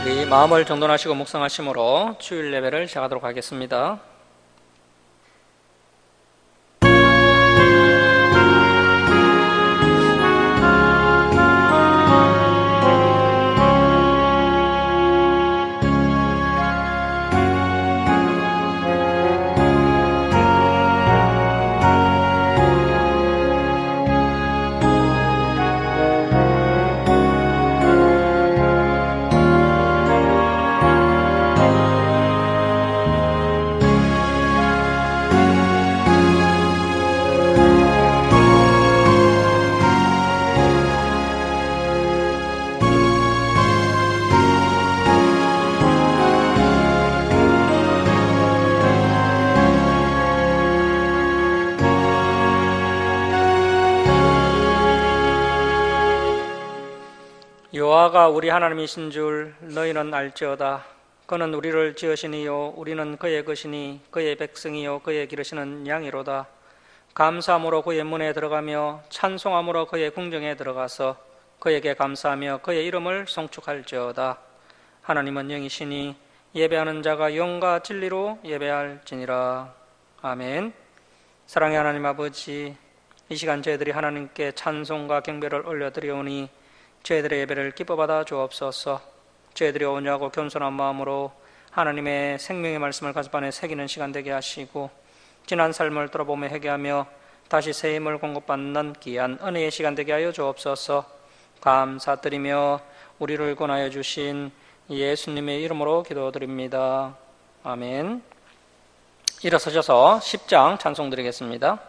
우리 마음을 정돈하시고 묵상하심으로 주일 예배를 시작하도록 하겠습니다. 여호와가 우리 하나님이신 줄 너희는 알지어다. 그는 우리를 지으시니요 우리는 그의 것이니 그의 백성이요 그의 기르시는 양이로다. 감사함으로 그의 문에 들어가며 찬송함으로 그의 궁정에 들어가서 그에게 감사하며 그의 이름을 송축할지어다. 하나님은 영이시니 예배하는 자가 영과 진리로 예배할지니라. 아멘. 사랑의 하나님 아버지, 이 시간 저희들이 하나님께 찬송과 경배를 올려드리오니 저희들의 예배를 기뻐 받아 주옵소서. 저희들이 온유하고 겸손한 마음으로 하나님의 생명의 말씀을 가슴 안에 새기는 시간 되게 하시고, 지난 삶을 돌아보며 회개하며 다시 새 힘을 공급받는 귀한 은혜의 시간 되게 하여 주옵소서. 감사드리며 우리를 권하여 주신 예수님의 이름으로 기도드립니다. 아멘. 일어서셔서 10장 찬송 드리겠습니다.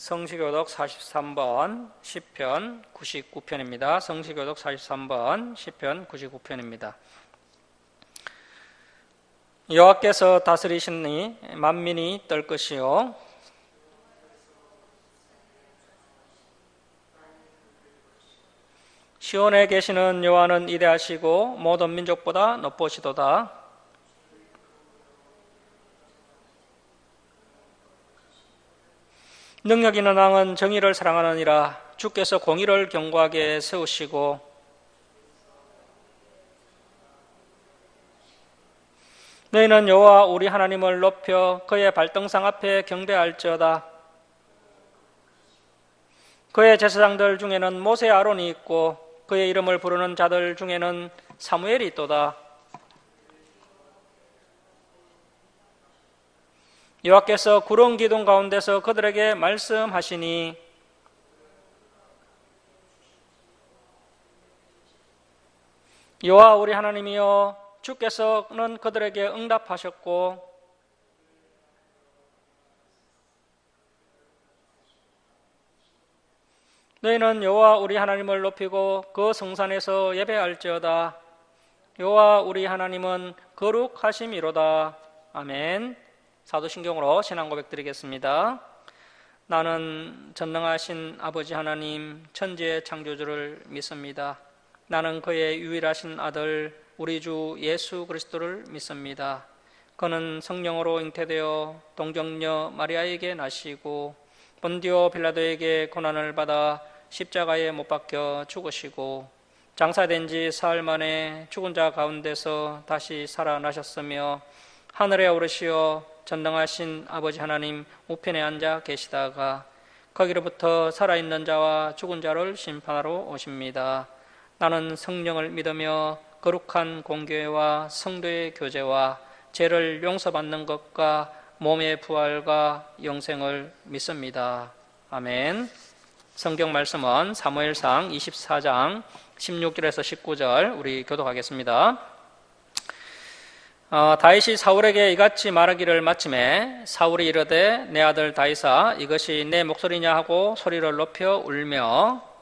성시교독 43번 시편 99편입니다. 성시교독 43번 시편 99편입니다. 여호와께서 다스리시니 만민이 떨 것이요 시온에 계시는 여호와는 위대하시고 모든 민족보다 높으시도다. 능력 있는 왕은 정의를 사랑하느니라. 주께서 공의를 견고하게 세우시고 너희는 여호와 우리 하나님을 높여 그의 발등상 앞에 경배할지어다. 그의 제사장들 중에는 모세 아론이 있고 그의 이름을 부르는 자들 중에는 사무엘이 있도다. 여호와께서 구름 기둥 가운데서 그들에게 말씀하시니 여호와 우리 하나님이여 주께서는 그들에게 응답하셨고 너희는 여호와 우리 하나님을 높이고 그 성산에서 예배할지어다. 여호와 우리 하나님은 거룩하심이로다. 아멘. 사도신경으로 신앙 고백 드리겠습니다. 나는 전능하신 아버지 하나님 천지의 창조주를 믿습니다. 나는 그의 유일하신 아들 우리 주 예수 그리스도를 믿습니다. 그는 성령으로 잉태되어 동정녀 마리아에게 나시고 본디오 빌라도에게 고난을 받아 십자가에 못 박혀 죽으시고 장사된 지 사흘 만에 죽은 자 가운데서 다시 살아나셨으며 하늘에 오르시어 전능하신 아버지 하나님 우편에 앉아 계시다가 거기로부터 살아있는 자와 죽은 자를 심판하러 오십니다. 나는 성령을 믿으며 거룩한 공교회와 성도의 교제와 죄를 용서받는 것과 몸의 부활과 영생을 믿습니다. 아멘. 성경 말씀은 사무엘상 24장 16절에서 19절 우리 교독하겠습니다. 다윗이 사울에게 이같이 말하기를 마침에 사울이 이르되 내 아들 다윗아 이것이 내 목소리냐 하고 소리를 높여 울며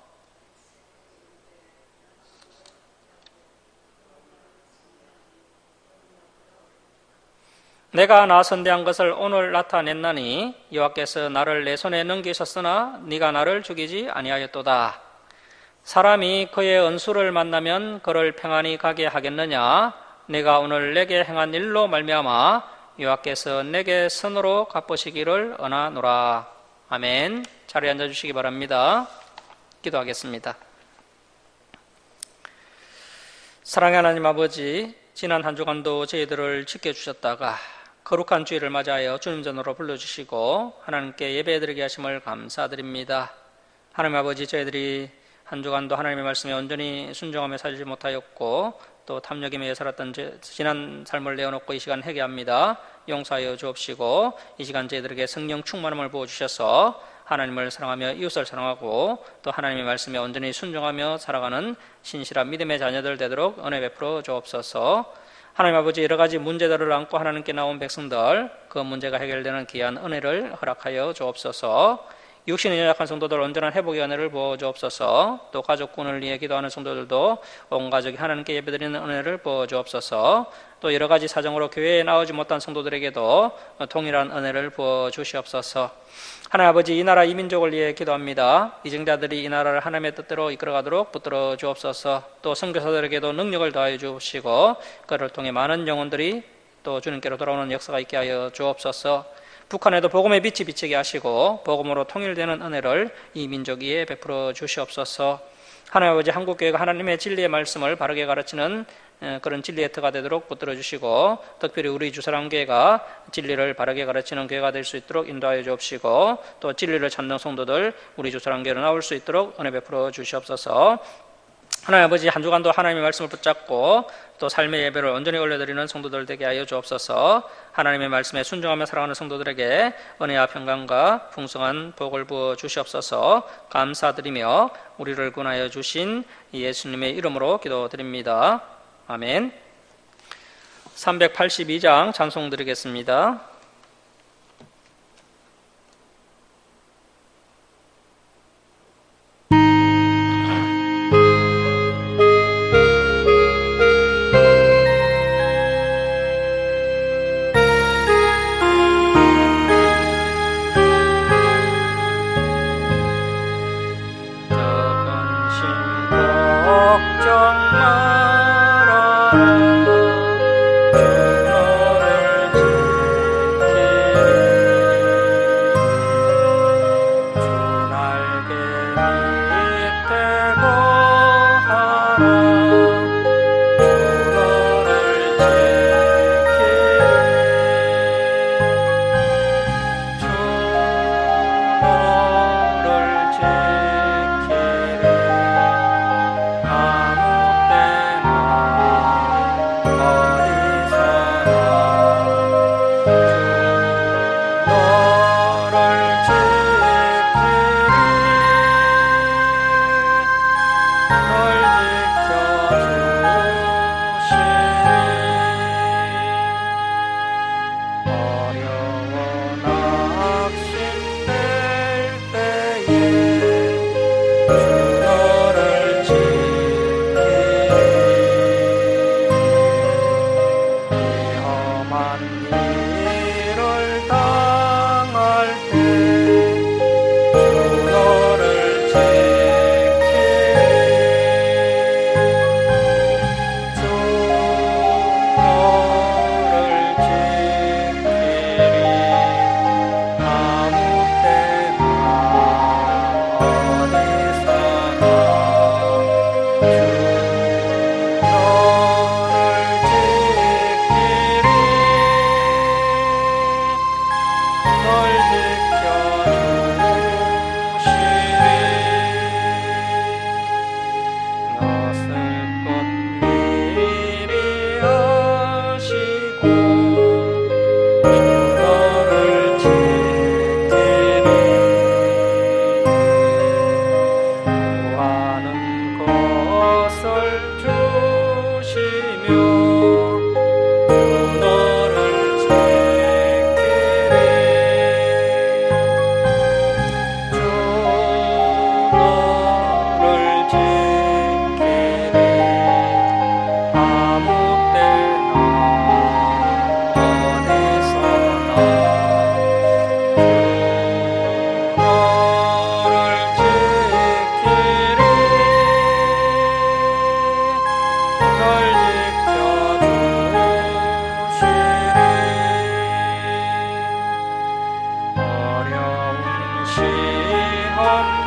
내가 나 선대한 것을 오늘 나타냈나니 여호와께서 나를 내 손에 넘기셨으나 네가 나를 죽이지 아니하였도다. 사람이 그의 언수를 만나면 그를 평안히 가게 하겠느냐? 내가 오늘 내게 행한 일로 말미암아 여호와께서 내게 선으로 갚으시기를 원하노라. 아멘. 자리에 앉아주시기 바랍니다. 기도하겠습니다. 사랑의 하나님 아버지, 지난 한 주간도 저희들을 지켜주셨다가 거룩한 주일을 맞이하여 주님 전으로 불러주시고 하나님께 예배드리게 하심을 감사드립니다. 하나님 아버지, 저희들이 한 주간도 하나님의 말씀에 온전히 순종하며 살지 못하였고 또 탐욕에 매여 살았던 지난 삶을 내어놓고 이 시간 회개합니다. 용서하여 주옵시고 이 시간 저희들에게 성령 충만함을 부어주셔서 하나님을 사랑하며 이웃을 사랑하고 또 하나님의 말씀에 온전히 순종하며 살아가는 신실한 믿음의 자녀들 되도록 은혜 베풀어 주옵소서. 하나님 아버지, 여러 가지 문제들을 안고 하나님께 나온 백성들, 그 문제가 해결되는 귀한 은혜를 허락하여 주옵소서. 육신이 연약한 성도들 온전한 회복의 은혜를 부어 주옵소서. 또 가족군을 위해 기도하는 성도들도 온 가족이 하나님께 예배드리는 은혜를 부어 주옵소서. 또 여러 가지 사정으로 교회에 나오지 못한 성도들에게도 동일한 은혜를 부어 주시옵소서. 하나님 아버지, 이 나라 이 민족을 위해 기도합니다. 이정자들이 이 나라를 하나님의 뜻대로 이끌어가도록 붙들어 주옵소서. 또 선교사들에게도 능력을 더하여 주시고 그를 통해 많은 영혼들이 또 주님께로 돌아오는 역사가 있게 하여 주옵소서. 북한에도 복음의 빛이 비치게 하시고 복음으로 통일되는 은혜를 이 민족 위에 베풀어 주시옵소서. 하나님 아버지, 한국교회가 하나님의 진리의 말씀을 바르게 가르치는 그런 진리의 터가 되도록 붙들어 주시고 특별히 우리 주사랑교회가 진리를 바르게 가르치는 교회가 될 수 있도록 인도하여 주옵시고 또 진리를 찾는 성도들 우리 주사랑교회로 나올 수 있도록 은혜 베풀어 주시옵소서. 하나님 아버지, 한 주간도 하나님의 말씀을 붙잡고 또 삶의 예배를 온전히 올려드리는 성도들 되게 하여 주옵소서. 하나님의 말씀에 순종하며 살아가는 성도들에게 은혜와 평강과 풍성한 복을 부어 주시옵소서. 감사드리며 우리를 구원하여 주신 예수님의 이름으로 기도드립니다. 아멘. 382장 찬송 드리겠습니다. 걱정 말아라, 주 너를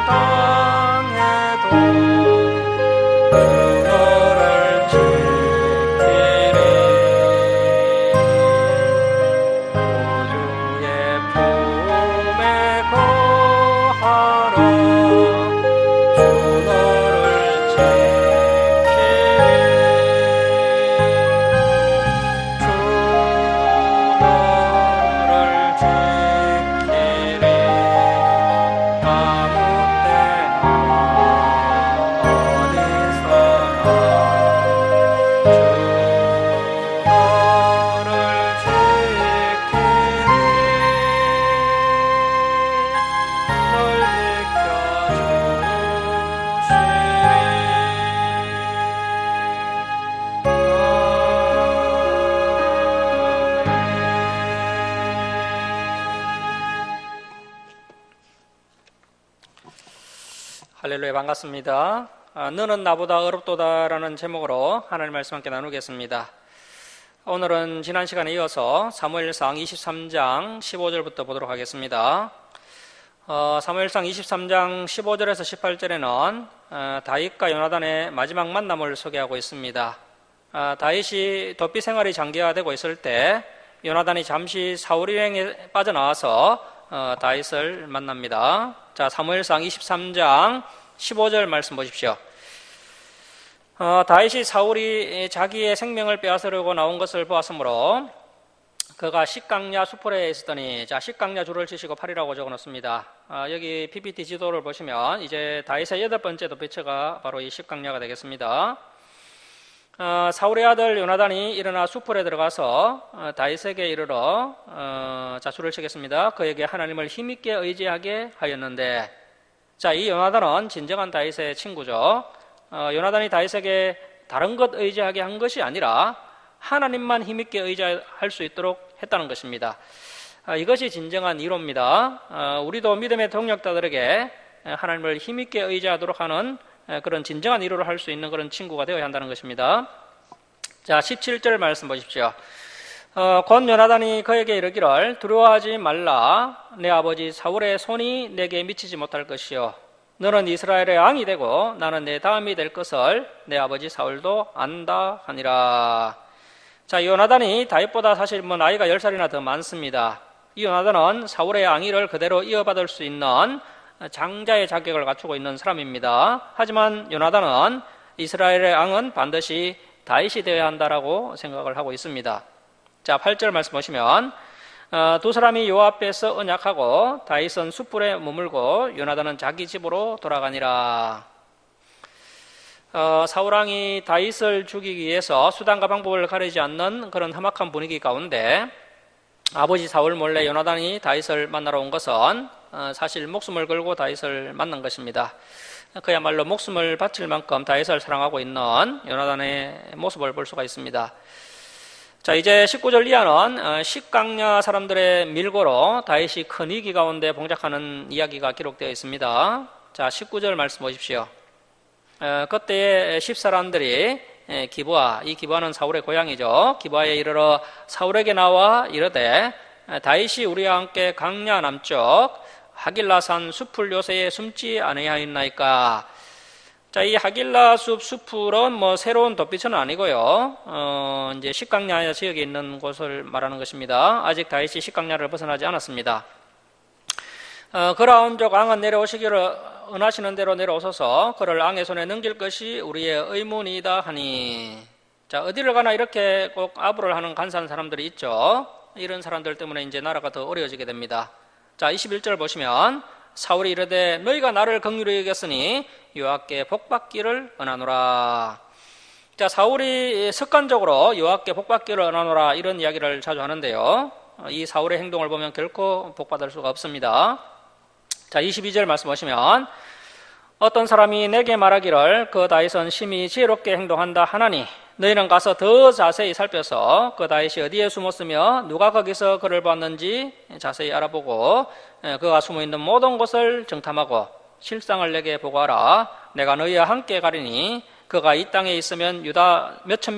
당해도 주 너를 지키리. 우주의 품에 거하라. 주 너를 지키리. 주 너를 지키리. 아무 때나 어디서나 주 너를 지키리. 널 할렐루야, 반갑습니다. 너는 나보다 어렵도다라는 제목으로 하나님 말씀 함께 나누겠습니다. 오늘은 지난 시간에 이어서 사무엘상 23장 15절부터 보도록 하겠습니다. 사무엘상 23장 15절에서 18절에는 다윗과 요나단의 마지막 만남을 소개하고 있습니다. 다윗이 도피 생활이 장기화되고 있을 때 요나단이 잠시 사울 일행에 빠져나와서 다윗을 만납니다. 자, 사무엘상 23장 15절 말씀 보십시오. 다윗이 사울이 자기의 생명을 빼앗으려고 나온 것을 보았으므로 그가 식강야 수풀에 있었더니, 자, 식강야 줄을 치시고 8이라고 적어놓습니다. 여기 PPT 지도를 보시면 이제 다윗의 8번째 도피처가 바로 이 식강야가 되겠습니다. 사울의 아들 요나단이 일어나 수풀에 들어가서 다윗에게 이르러 줄을 치겠습니다. 그에게 하나님을 힘있게 의지하게 하였는데, 자, 이 요나단은 진정한 다윗의 친구죠. 요나단이 다윗에게 다른 것 의지하게 한 것이 아니라 하나님만 힘있게 의지할 수 있도록 했다는 것입니다. 이것이 진정한 이로입니다. 우리도 믿음의 동력자들에게 하나님을 힘있게 의지하도록 하는 그런 진정한 이로를 할 수 있는 그런 친구가 되어야 한다는 것입니다. 자, 17절 말씀 보십시오. 곧 요나단이 그에게 이르기를 두려워하지 말라. 내 아버지 사울의 손이 내게 미치지 못할 것이요 너는 이스라엘의 왕이 되고 나는 내 다음이 될 것을 내 아버지 사울도 안다 하니라. 자, 요나단이 다윗보다 사실 나이가 10살이나 더 많습니다. 이 요나단은 사울의 왕위를 그대로 이어받을 수 있는 장자의 자격을 갖추고 있는 사람입니다. 하지만 요나단은 이스라엘의 왕은 반드시 다윗이 되어야 한다라고 생각을 하고 있습니다. 자, 8절 말씀 보시면 두 사람이 요 앞에서 언약하고 다윗은 숯불에 머물고 요나단은 자기 집으로 돌아가니라. 사울왕이 다윗을 죽이기 위해서 수단과 방법을 가리지 않는 그런 험악한 분위기 가운데 아버지 사울 몰래 요나단이 다윗을 만나러 온 것은 사실 목숨을 걸고 다윗을 만난 것입니다. 그야말로 목숨을 바칠 만큼 다윗을 사랑하고 있는 요나단의 모습을 볼 수가 있습니다. 자, 이제 19절 이하는 식강야 사람들의 밀고로 다윗이 큰 위기 가운데 봉착하는 이야기가 기록되어 있습니다. 자, 19절 말씀 보십시오. 그때에 10사람들이 기브아, 이 기브아는 사울의 고향이죠. 기브아에 이르러 사울에게 나와 이르되 다윗이 우리와 함께 강야 남쪽 하길라산 숲풀 요새에 숨지 아니하였나이까. 자, 이 하길라 숲풀은 새로운 도피처는 아니고요. 이제 식강야 지역에 있는 곳을 말하는 것입니다. 아직 다윗이 식강야를 벗어나지 않았습니다. 그라운족 왕은 내려오시기를 은하시는 대로 내려오소서 그를 왕의 손에 넘길 것이 우리의 의문이다 하니. 자, 어디를 가나 이렇게 꼭 아부를 하는 간사한 사람들이 있죠. 이런 사람들 때문에 이제 나라가 더 어려워지게 됩니다. 자, 21절 보시면 사울이 이르되 너희가 나를 긍휼히 여겼으니 여호와께 복받기를 언하노라. 자, 사울이 습관적으로 여호와께 복받기를 언하노라 이런 이야기를 자주 하는데요. 이 사울의 행동을 보면 결코 복받을 수가 없습니다. 자, 22절 말씀 보시면 어떤 사람이 내게 말하기를 그 다윗은 심히 지혜롭게 행동한다 하나니 너희는 가서 더 자세히 살펴서 그 다윗이 어디에 숨었으며 누가 거기서 그를 보았는지 자세히 알아보고 그가 숨어있는 모든 곳을 정탐하고 실상을 내게 보고하라. 내가 너희와 함께 가리니 그가 이 땅에 있으면 유다 몇천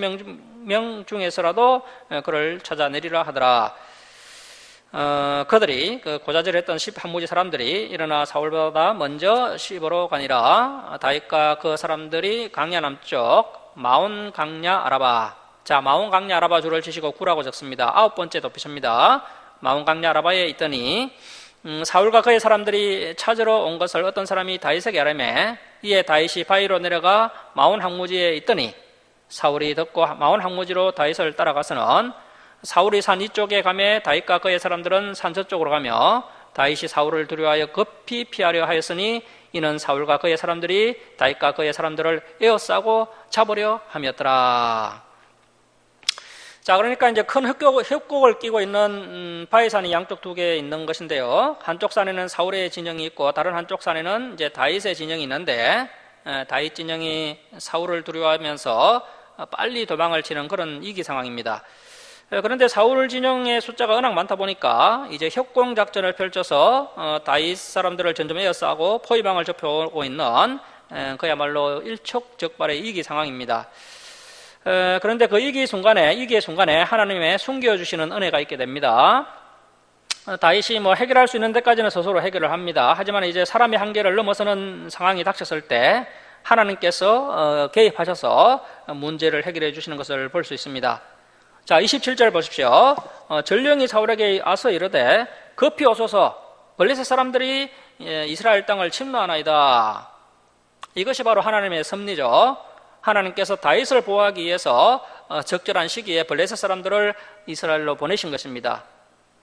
명 중에서라도 그를 찾아내리라 하더라. 그들이 그 고자질했던 11무지 사람들이 일어나 사울보다 먼저 시보로 가니라. 다윗과 그 사람들이 강야 남쪽 마온 강야 아라바. 자, 마온 강야 아라바 줄을 치시고 구라고 적습니다. 9번째 도피처입니다. 마온 강야 아라바에 있더니 사울과 그의 사람들이 찾으러 온 것을 어떤 사람이 다윗에게 아뢰매 이에 다윗이 바위로 내려가 마온 항무지에 있더니 사울이 듣고 마온 항무지로 다윗을 따라가서는 사울이 산 이쪽에 가매 다윗과 그의 사람들은 산 저쪽으로 가며 다윗이 사울을 두려워하여 급히 피하려 하였으니 이는 사울과 그의 사람들이 다윗과 그의 사람들을 에워싸고 잡으려 함이었더라. 자, 그러니까 이제 큰 협곡을 끼고 있는 바위산이 양쪽 두 개 있는 것인데요. 한쪽 산에는 사울의 진영이 있고 다른 한쪽 산에는 이제 다윗의 진영이 있는데 다윗 진영이 사울을 두려워하면서 빨리 도망을 치는 그런 위기 상황입니다. 그런데 사울 진영의 숫자가 워낙 많다 보니까 이제 협공 작전을 펼쳐서 다윗 사람들을 점점 에워싸고 포위망을 접해오고 있는 그야말로 일촉즉발의 위기 상황입니다. 그런데 그 위기의 순간에 하나님의 숨겨주시는 은혜가 있게 됩니다. 다윗이 해결할 수 있는 데까지는 스스로 해결을 합니다. 하지만 이제 사람의 한계를 넘어서는 상황이 닥쳤을 때 하나님께서 개입하셔서 문제를 해결해 주시는 것을 볼 수 있습니다. 자, 27절 보십시오. 전령이 사울에게 와서 이르되 급히 오소서 블레셋 사람들이 이스라엘 땅을 침노하나이다. 이것이 바로 하나님의 섭리죠. 하나님께서 다윗을 보호하기 위해서 적절한 시기에 블레셋 사람들을 이스라엘로 보내신 것입니다.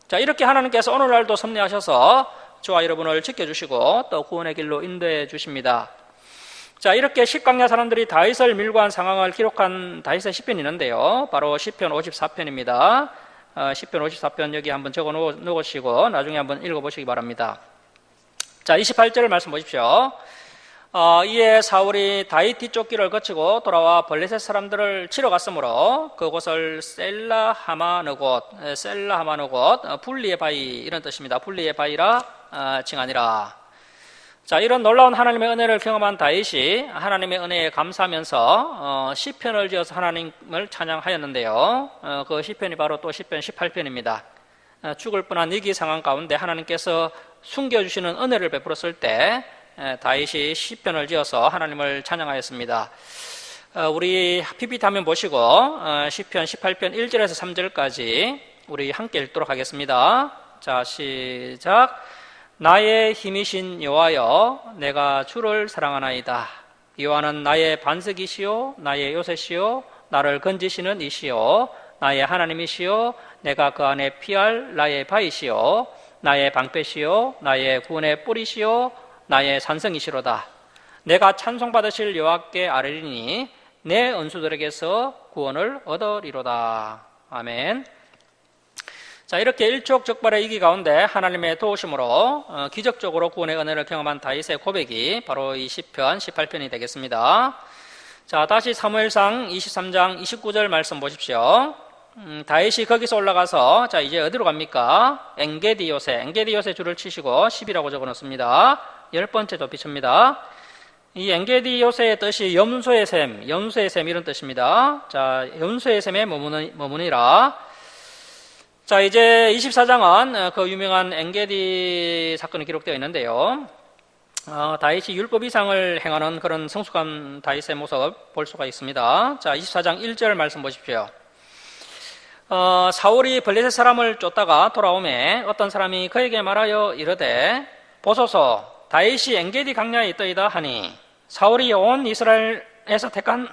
자, 이렇게 하나님께서 오늘날도 섭리하셔서 저와 여러분을 지켜주시고 또 구원의 길로 인도해 주십니다. 자, 이렇게 십강야 사람들이 다윗을 밀고 한 상황을 기록한 다윗의 시편이 있는데요. 바로 시편 54편입니다. 시편 54편 여기 한번 적어 놓으시고 나중에 한번 읽어보시기 바랍니다. 자, 28절 말씀 보십시오. 이에 사울이 다윗 뒤쪽 길을 거치고 돌아와 블레셋 사람들을 치러 갔으므로 그곳을 셀라하마느 곳, 분리의 바위 이런 뜻입니다. 분리의 바위라 칭하니라. 자, 이런 놀라운 하나님의 은혜를 경험한 다윗이 하나님의 은혜에 감사하면서 시편을 지어서 하나님을 찬양하였는데요. 그 시편이 바로 또 시편 18편입니다. 죽을 뻔한 위기 상황 가운데 하나님께서 숨겨주시는 은혜를 베풀었을 때 다윗이 시편을 지어서 하나님을 찬양하였습니다. 우리 PPT 화면 보시고 시편 18편 1절에서 3절까지 우리 함께 읽도록 하겠습니다. 자, 시작. 나의 힘이신 여호와여, 내가 주를 사랑하나이다. 여호와는 나의 반석이시요 나의 요새시요 나를 건지시는 이시요 나의 하나님이시요 내가 그 안에 피할 나의 바위시요 나의 방패시요 나의 구원의 뿌리시요 나의 산성이시로다. 내가 찬송받으실 여호와께 아뢰리니 내 원수들에게서 구원을 얻으리로다. 아멘. 자, 이렇게 일촉즉발의 위기 가운데 하나님의 도우심으로 기적적으로 구원의 은혜를 경험한 다윗의 고백이 바로 이 시편 18편이 되겠습니다. 자, 다시 사무엘상 23장 29절 말씀 보십시오. 다윗이 거기서 올라가서 자, 이제 어디로 갑니까? 엔게디요세 줄을 치시고 10이라고 적어놓습니다. 10번째 도피처입니다. 이 엔게디요세의 뜻이 염소의 샘 이런 뜻입니다. 자, 염소의 샘에 머무니라. 자, 이제 24장은 그 유명한 엔게디 사건이 기록되어 있는데요. 다윗이 율법 이상을 행하는 그런 성숙한 다윗의 모습을 볼 수가 있습니다. 자, 24장 1절 말씀 보십시오. 사울이 블레셋 사람을 쫓다가 돌아오매 어떤 사람이 그에게 말하여 이르되 보소서 다윗이 엔게디 강야에 있더이다 하니 사울이 온 이스라엘에서 택한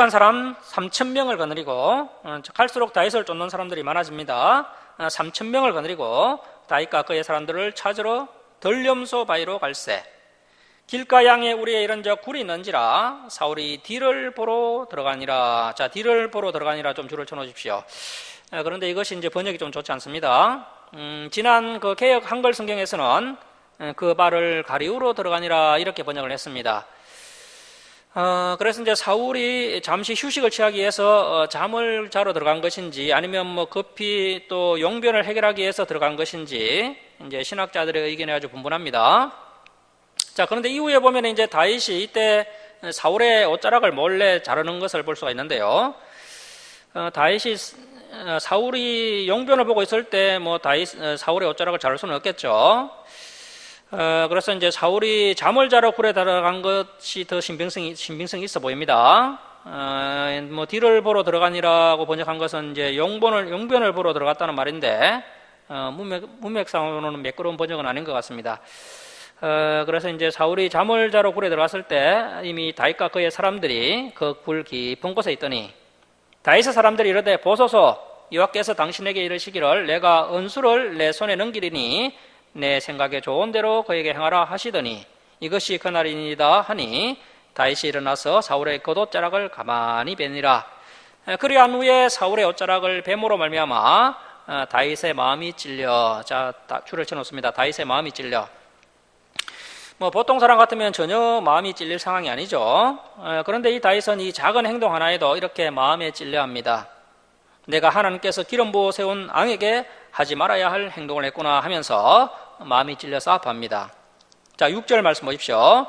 사람 3,000명을 거느리고 갈수록 다윗을 쫓는 사람들이 많아집니다. 3,000명을 거느리고 다윗과 그의 사람들을 찾으러 덜염소 바위로 갈새 길가 양에 우리의 이런 굴이 있는지라 사울이 뒤를 보러 들어가니라. 자, 뒤를 보러 들어가니라 좀 줄을 쳐놓으십시오. 그런데 이것이 이제 번역이 좀 좋지 않습니다. 지난 그 개역 한글 성경에서는 그 발을 가리우로 들어가니라 이렇게 번역을 했습니다. 그래서 이제 사울이 잠시 휴식을 취하기 위해서 잠을 자러 들어간 것인지 아니면 급히 또 용변을 해결하기 위해서 들어간 것인지 이제 신학자들의 의견이 아주 분분합니다. 자, 그런데 이후에 보면 이제 다윗이 이때 사울의 옷자락을 몰래 자르는 것을 볼 수가 있는데요. 다윗이 사울이 용변을 보고 있을 때 뭐 사울의 옷자락을 자를 수는 없겠죠. 그래서 이제 사울이 잠을 자러 굴에 들어간 것이 더 신빙성이 있어 보입니다. 뭐 뒤를 보러 들어가니라고 번역한 것은 이제 용변을 보러 들어갔다는 말인데, 문맥상으로는 매끄러운 번역은 아닌 것 같습니다. 그래서 이제 사울이 잠을 자러 굴에 들어갔을 때 이미 다윗과 그의 사람들이 그 굴 깊은 곳에 있더니 다윗의 사람들이 이르되 보소서 여호와께서 당신에게 이르시기를 내가 은수를 내 손에 넘기리니 내 생각에 좋은 대로 그에게 행하라 하시더니 이것이 그날이니이다 하니 다윗이 일어나서 사울의 겉옷자락을 가만히 베니라. 그리한 후에 사울의 옷자락을 뱀으로 말미암아 다윗의 마음이 찔려. 자, 줄을 쳐놓습니다. 다윗의 마음이 찔려. 뭐 보통 사람 같으면 전혀 마음이 찔릴 상황이 아니죠. 그런데 이 다윗은 이 작은 행동 하나에도 이렇게 마음에 찔려합니다. 내가 하나님께서 기름 부어 세운 왕에게 하지 말아야 할 행동을 했구나 하면서 마음이 찔려서 아파합니다. 자, 6절 말씀 보십시오.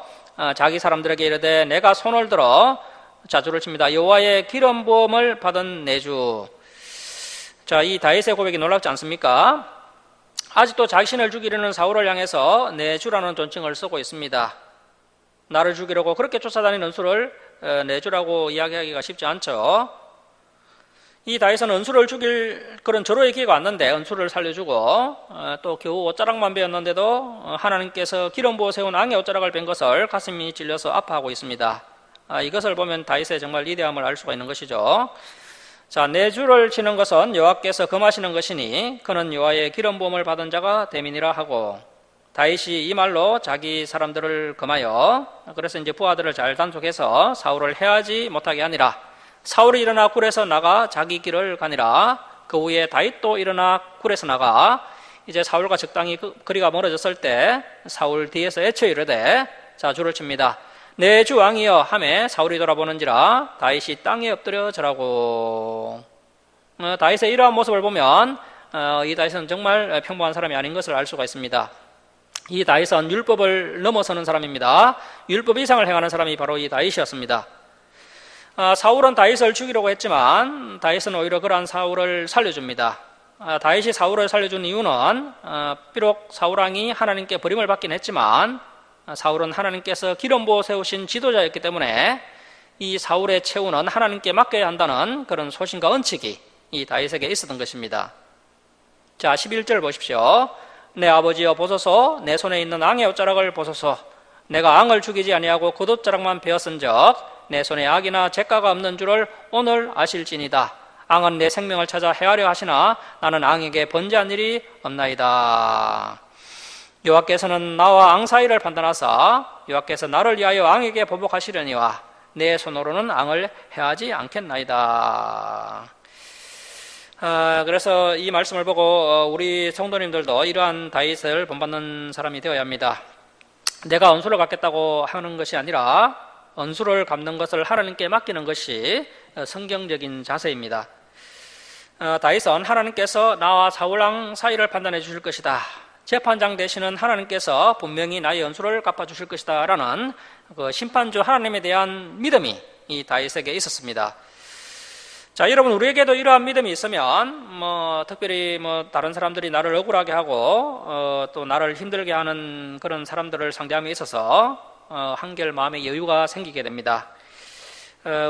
자기 사람들에게 이르되 내가 손을 들어, 자, 줄을 칩니다. 여호와의 기름 부음을 받은 내 주. 자, 이 다윗의 고백이 놀랍지 않습니까? 아직도 자신을 죽이려는 사울을 향해서 내 주라는 존칭을 쓰고 있습니다. 나를 죽이려고 그렇게 쫓아다니는 은수를 내 주라고 이야기하기가 쉽지 않죠. 이 다윗은 은수를 죽일 그런 절호의 기회가 왔는데 은수를 살려주고 또 겨우 옷자락만 베었는데도 하나님께서 기름 부어 세운 왕의 옷자락을 뺀 것을 가슴이 찔려서 아파하고 있습니다. 이것을 보면 다윗의 정말 위대함을 알 수가 있는 것이죠. 자, 내 주를 치는 것은 여호와께서 금하시는 것이니 그는 여호와의 기름 부음을 받은 자가 됨이니라 하고, 다윗이 이 말로 자기 사람들을 금하여 그래서 이제 부하들을 잘 단속해서 사울을 해하지 못하게 하니라. 사울이 일어나 굴에서 나가 자기 길을 가니라. 그 후에 다윗도 일어나 굴에서 나가 이제 사울과 적당히 거리가 멀어졌을 때 사울 뒤에서 애쳐 이르되, 자, 줄을 칩니다. 내 주 왕이여 하매 사울이 돌아보는지라 다윗이 땅에 엎드려 절하고. 다윗의 이러한 모습을 보면 이 다윗은 정말 평범한 사람이 아닌 것을 알 수가 있습니다. 이 다윗은 율법을 넘어서는 사람입니다. 율법 이상을 행하는 사람이 바로 이 다윗이었습니다. 사울은 다윗을 죽이려고 했지만 다윗은 오히려 그러한 사울을 살려줍니다. 다윗이 사울을 살려준 이유는 비록 사울왕이 하나님께 버림을 받긴 했지만 사울은 하나님께서 기름 부어 세우신 지도자였기 때문에 이 사울의 최후는 하나님께 맡겨야 한다는 그런 소신과恩책이 이 다윗에게 있었던 것입니다. 자, 11절 보십시오. 내 아버지여 보소서, 내 손에 있는 왕의 옷자락을 보소서. 내가 왕을 죽이지 아니하고 겉옷자락만 베었은적 내 손에 악이나 죄가가 없는 줄을 오늘 아실지니다. 왕은 내 생명을 찾아 해하려 하시나 나는 왕에게 번제한 일이 없나이다. 여호와께서는 나와 왕 사이를 판단하사 여호와께서 나를 위하여 왕에게 보복하시려니와 내 손으로는 왕을 해하지 않겠나이다. 그래서 이 말씀을 보고 우리 성도님들도 이러한 다윗을 본받는 사람이 되어야 합니다. 내가 은수를 갚겠다고 하는 것이 아니라 은수를 갚는 것을 하나님께 맡기는 것이 성경적인 자세입니다. 다윗은 하나님께서 나와 사울왕 사이를 판단해 주실 것이다, 재판장 되시는 하나님께서 분명히 나의 은수를 갚아주실 것이다 라는 그 심판주 하나님에 대한 믿음이 이 다윗에게 있었습니다. 자, 여러분, 우리에게도 이러한 믿음이 있으면 특별히 다른 사람들이 나를 억울하게 하고 또 나를 힘들게 하는 그런 사람들을 상대함에 있어서 한결 마음의 여유가 생기게 됩니다.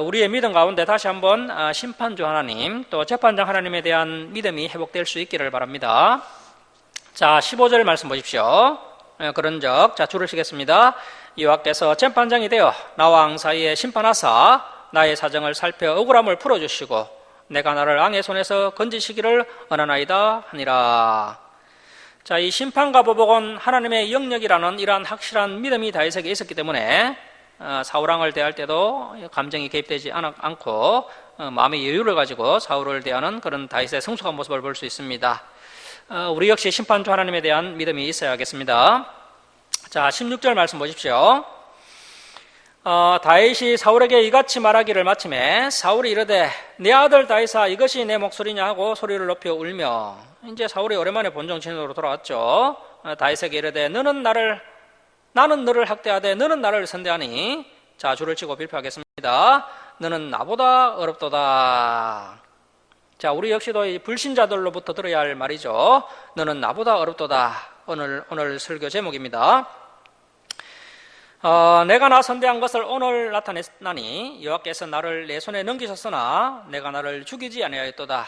우리의 믿음 가운데 다시 한번 심판주 하나님 또 재판장 하나님에 대한 믿음이 회복될 수 있기를 바랍니다. 자, 15절 말씀 보십시오. 그런즉, 자, 줄을 치겠습니다. 여호와께서 재판장이 되어 나와 왕 사이에 심판하사 나의 사정을 살펴 억울함을 풀어주시고 내가 나를 왕의 손에서 건지시기를 원하나이다 하니라. 자, 이 심판과 보복은 하나님의 영역이라는 이러한 확실한 믿음이 다윗에게 있었기 때문에 사울왕을 대할 때도 감정이 개입되지 않고 마음의 여유를 가지고 사울을 대하는 그런 다윗의 성숙한 모습을 볼 수 있습니다. 우리 역시 심판주 하나님에 대한 믿음이 있어야겠습니다. 자, 16절 말씀 보십시오. 다윗이 사울에게 이같이 말하기를 마침에 사울이 이르되 내 아들 다윗아 이것이 내 목소리냐 하고 소리를 높여 울며. 이제 사울이 오랜만에 본정 진으로 돌아왔죠. 다윗에게 이르되 나는 너를 학대하되 너는 나를 선대하니. 자, 줄을 치고 빌표하겠습니다. 너는 나보다 어렵도다. 자, 우리 역시도 이 불신자들로부터 들어야 할 말이죠. 너는 나보다 어렵도다. 오늘 설교 제목입니다. 내가 나 선대한 것을 오늘 나타냈나니 여호와께서 나를 내 손에 넘기셨으나 내가 나를 죽이지 아니하였도다.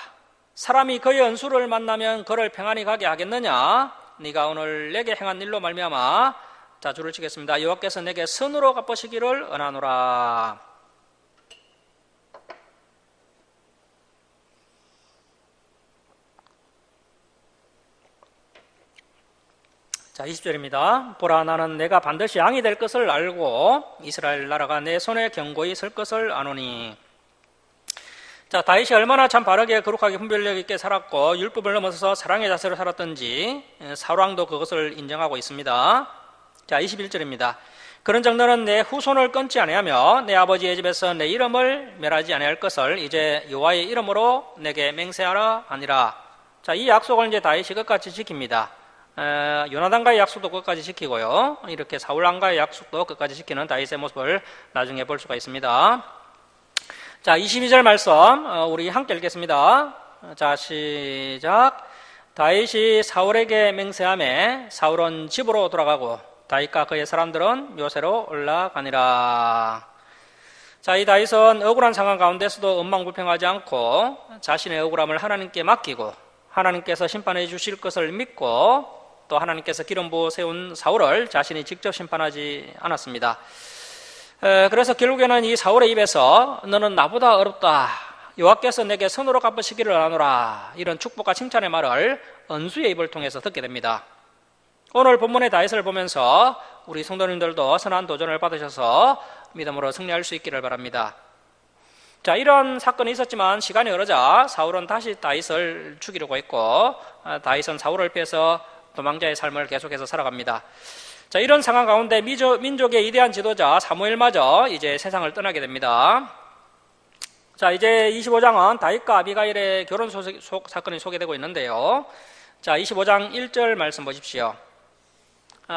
사람이 그의 원수를 만나면 그를 평안히 가게 하겠느냐? 네가 오늘 내게 행한 일로 말미암아. 자, 줄을 치겠습니다. 여호와께서 내게 선으로 갚으시기를 원하노라. 자, 20절입니다. 보라, 나는 내가 반드시 양이 될 것을 알고 이스라엘 나라가 내 손에 견고히 설 것을 아노니. 자, 다윗이 얼마나 참 바르게 거룩하게 분별력 있게 살았고 율법을 넘어서서 사랑의 자세로 살았던지 사울왕도 그것을 인정하고 있습니다. 자, 21절입니다. 그런즉 너는 내 후손을 끊지 아니하며 내 아버지의 집에서 내 이름을 멸하지 아니할 것을 이제 여호와의 이름으로 내게 맹세하라 하니라. 자, 이 약속을 이제 다윗이 끝까지 지킵니다. 요나단과의 약속도 끝까지 지키고요. 이렇게 사울왕과의 약속도 끝까지 지키는 다윗의 모습을 나중에 볼 수가 있습니다. 자, 22절 말씀 우리 함께 읽겠습니다. 자, 시작. 다윗이 사울에게 맹세하매 사울은 집으로 돌아가고 다윗과 그의 사람들은 묘세로 올라가니라. 자, 이 다윗은 억울한 상황 가운데서도 원망불평하지 않고 자신의 억울함을 하나님께 맡기고 하나님께서 심판해 주실 것을 믿고 또 하나님께서 기름 부어 세운 사울을 자신이 직접 심판하지 않았습니다. 그래서 결국에는 이 사울의 입에서 너는 나보다 어렵다. 여호와께서 내게 선으로 갚으시기를 원하노라. 이런 축복과 칭찬의 말을 언수의 입을 통해서 듣게 됩니다. 오늘 본문의 다윗을 보면서 우리 성도님들도 선한 도전을 받으셔서 믿음으로 승리할 수 있기를 바랍니다. 자, 이런 사건이 있었지만 시간이 흐르자 사울은 다시 다윗을 죽이려고 했고 다윗은 사울을 피해서 도망자의 삶을 계속해서 살아갑니다. 자, 이런 상황 가운데 민족의 이대한 지도자 사무엘마저 이제 세상을 떠나게 됩니다. 자, 이제 25장은 다윗과 아비가일의 결혼 사건이 소개되고 있는데요. 자, 25장 1절 말씀 보십시오.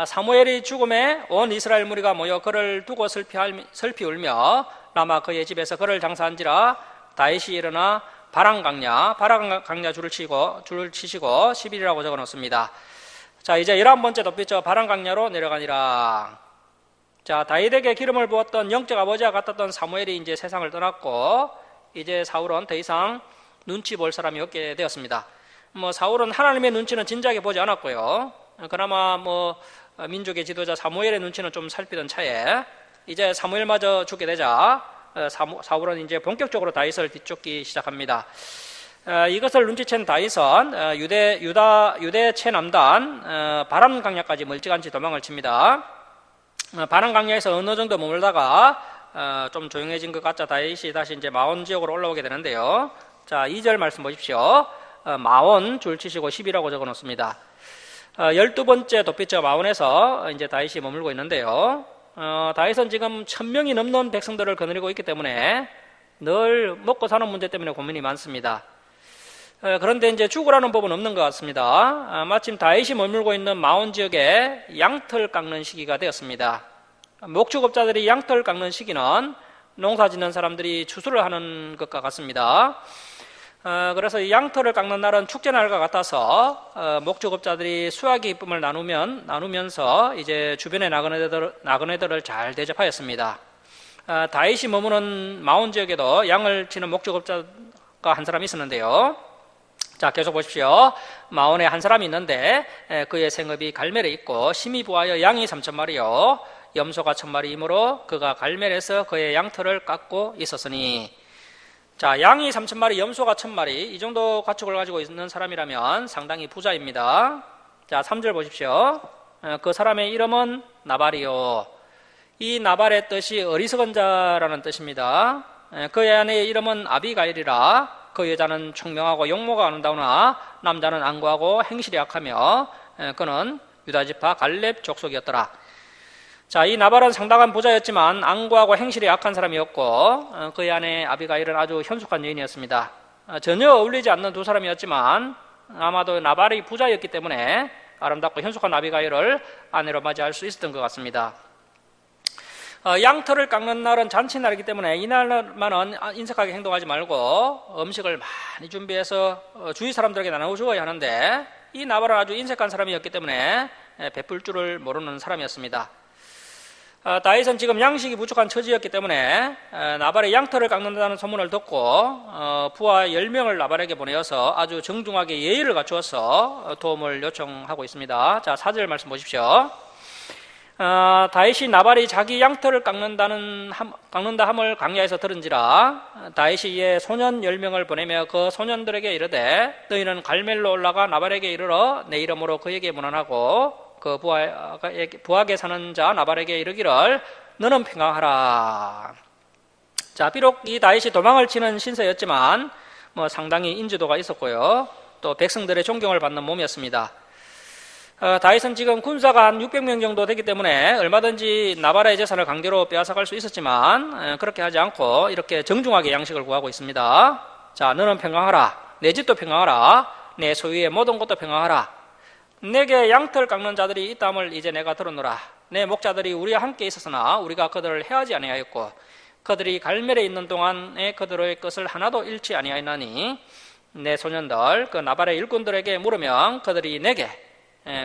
사무엘이 죽음에 온 이스라엘 무리가 모여 그를 두고 슬피 울며 라마 그의 집에서 그를 장사한지라. 다윗이 일어나 바란강야 줄을 치시고 10일이라고 적어놓습니다. 자, 이제 11번째 덧붙여 바란강야로 내려가니라. 자, 다윗에게 기름을 부었던 영적 아버지와 같았던 사무엘이 이제 세상을 떠났고 이제 사울은 더 이상 눈치 볼 사람이 없게 되었습니다. 사울은 하나님의 눈치는 진작에 보지 않았고요. 그나마 민족의 지도자 사무엘의 눈치는 좀 살피던 차에 이제 사무엘마저 죽게 되자 사울은 이제 본격적으로 다윗을 뒤쫓기 시작합니다. 이것을 눈치챈 다윗은 유대 최남단 바람강야까지 멀찌감치 도망을 칩니다. 바람강야에서 어느 정도 머물다가 좀 조용해진 것 같자 다윗이 다시 이제 마온 지역으로 올라오게 되는데요. 자, 2절 말씀 보십시오. 마온 줄 치시고 10이라고 적어 놓습니다. 12번째 도피처 마온에서 이제 다윗이 머물고 있는데요. 다윗은 지금 1000명이 넘는 백성들을 거느리고 있기 때문에 늘 먹고 사는 문제 때문에 고민이 많습니다. 그런데 이제 죽으라는 법은 없는 것 같습니다. 마침 다윗이 머물고 있는 마온 지역에 양털 깎는 시기가 되었습니다. 목축업자들이 양털 깎는 시기는 농사 짓는 사람들이 추수를 하는 것과 같습니다. 그래서 이 양털을 깎는 날은 축제날과 같아서 목축업자들이 수확의 기쁨을 나누면서 이제 주변의 나그네들을 잘 대접하였습니다. 다윗이 머무는 마온 지역에도 양을 치는 목축업자가 한 사람이 있었는데요. 자, 계속 보십시오. 마온에 한 사람이 있는데 그의 생업이 갈멜에 있고 심히 부하여 양이 3000마리요 염소가 1000마리이므로 그가 갈멜에서 그의 양털을 깎고 있었으니. 자, 양이 3000마리, 염소가 1000마리 이 정도 가축을 가지고 있는 사람이라면 상당히 부자입니다. 자, 3절 보십시오. 그 사람의 이름은 나발이요. 이 나발의 뜻이 어리석은 자라는 뜻입니다. 그의 아내의 이름은 아비가일이라. 그 여자는 총명하고 용모가 아름다우나 남자는 안고하고 행실이 약하며 그는 유다지파 갈렙 족속이었더라. 자, 이 나발은 상당한 부자였지만 안고하고 행실이 약한 사람이었고 그의 아내 아비가일은 아주 현숙한 여인이었습니다. 전혀 어울리지 않는 두 사람이었지만 아마도 나발이 부자였기 때문에 아름답고 현숙한 아비가일을 아내로 맞이할 수 있었던 것 같습니다. 양털을 깎는 날은 잔치날이기 때문에 이날만은 인색하게 행동하지 말고 음식을 많이 준비해서 주위 사람들에게 나눠 주어야 하는데, 이 나발은 아주 인색한 사람이었기 때문에 베풀 줄을 모르는 사람이었습니다. 다윗은 지금 양식이 부족한 처지였기 때문에 나발의 양털을 깎는다는 소문을 듣고 부하 10명을 나발에게 보내어서 아주 정중하게 예의를 갖추어서 도움을 요청하고 있습니다. 자, 4절 말씀 보십시오. 다윗이 나발이 자기 양털을 깎는다 함을 광야에서 들은지라 다윗이 이에 소년 10명을 보내며 그 소년들에게 이르되 너희는 갈멜로 올라가 나발에게 이르러 내 이름으로 그에게 문안하고 그 부하게 사는 자 나발에게 이르기를 너는 평강하라. 자, 비록 이 다윗이 도망을 치는 신세였지만 상당히 인지도가 있었고요, 또 백성들의 존경을 받는 몸이었습니다. 다윗은 지금 군사가 한 600명 정도 되기 때문에 얼마든지 나발의 재산을 강제로 빼앗아갈 수 있었지만 그렇게 하지 않고 이렇게 정중하게 양식을 구하고 있습니다. 자, 너는 평강하라. 내 집도 평강하라. 내 소유의 모든 것도 평강하라. 내게 양털 깎는 자들이 있다함을 이제 내가 들었노라. 내 목자들이 우리와 함께 있었으나 우리가 그들을 해하지 아니하였고 그들이 갈멜에 있는 동안에 그들의 것을 하나도 잃지 아니하였나니 내 소년들 그 나발의 일꾼들에게 물으면 그들이 내게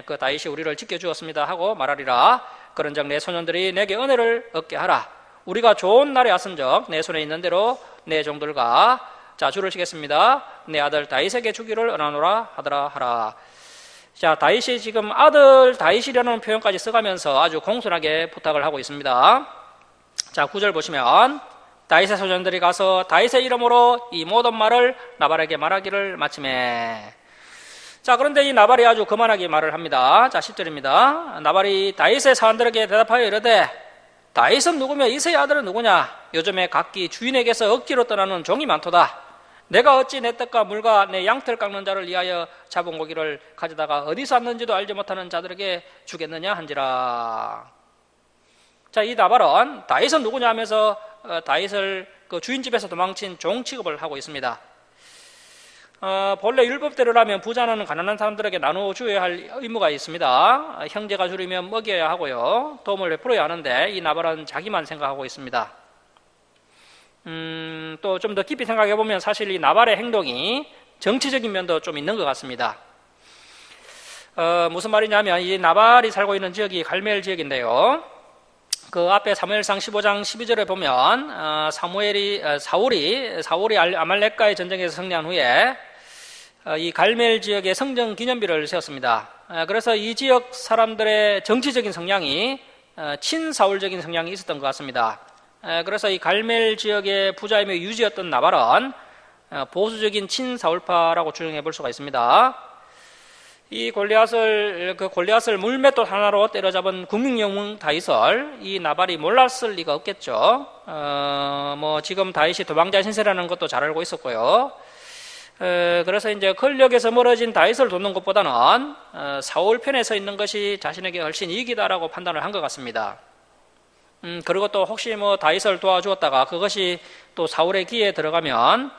그 다윗이 우리를 지켜주었습니다 하고 말하리라. 그런즉 내 소년들이 내게 은혜를 얻게 하라. 우리가 좋은 날에 왔은즉 내 손에 있는 대로 내 종들과 자 줄을 치겠습니다. 내 아들 다윗에게 주기를 원하노라 하더라 하라. 자, 다윗이 지금 아들 다윗이라는 표현까지 써가면서 아주 공손하게 부탁을 하고 있습니다. 자, 9절 보시면 다윗의 소년들이 가서 다윗의 이름으로 이 모든 말을 나발에게 말하기를 마침에. 자, 그런데 이 나발이 아주 거만하게 말을 합니다. 자, 10절입니다. 나발이 다윗의 사원들에게 대답하여 이르되 다윗은 누구며 이새의 아들은 누구냐? 요즘에 각기 주인에게서 억지로 떠나는 종이 많도다. 내가 어찌 내 떡과 물과 내 양털 깎는 자를 위하여 잡은 고기를 가져다가 어디서 왔는지도 알지 못하는 자들에게 주겠느냐 한지라. 자, 이 나발은 다윗은 누구냐 하면서 다윗을 그 주인집에서 도망친 종 취급을 하고 있습니다. 본래 율법대로라면 부자는 가난한 사람들에게 나누어 주어야 할 의무가 있습니다. 형제가 줄이면 먹여야 하고요, 도움을 베풀어야 하는데 이 나발은 자기만 생각하고 있습니다. 또 좀 더 깊이 생각해 보면 사실 이 나발의 행동이 정치적인 면도 좀 있는 것 같습니다. 무슨 말이냐면 이 나발이 살고 있는 지역이 갈멜 지역인데요, 그 앞에 사무엘상 15장 12절에 보면 사울이 아말렉과의 전쟁에서 승리한 후에 이 갈멜 지역에 성전 기념비를 세웠습니다. 그래서 이 지역 사람들의 정치적인 성향이 친사울적인 성향이 있었던 것 같습니다. 그래서 이 갈멜 지역의 부자이며 유지였던 나발은 보수적인 친사울파라고 추정해 볼 수가 있습니다. 이 골리앗을 물맷돌 하나로 때려잡은 국민영웅 다윗을 이 나발이 몰랐을 리가 없겠죠. 지금 다윗이 도망자 신세라는 것도 잘 알고 있었고요. 그래서 이제 권력에서 멀어진 다윗을 돕는 것보다는 사울 편에 서 있는 것이 자신에게 훨씬 이익이다라고 판단을 한 것 같습니다. 그리고 또 혹시 다윗을 도와주었다가 그것이 또 사울의 귀에 들어가면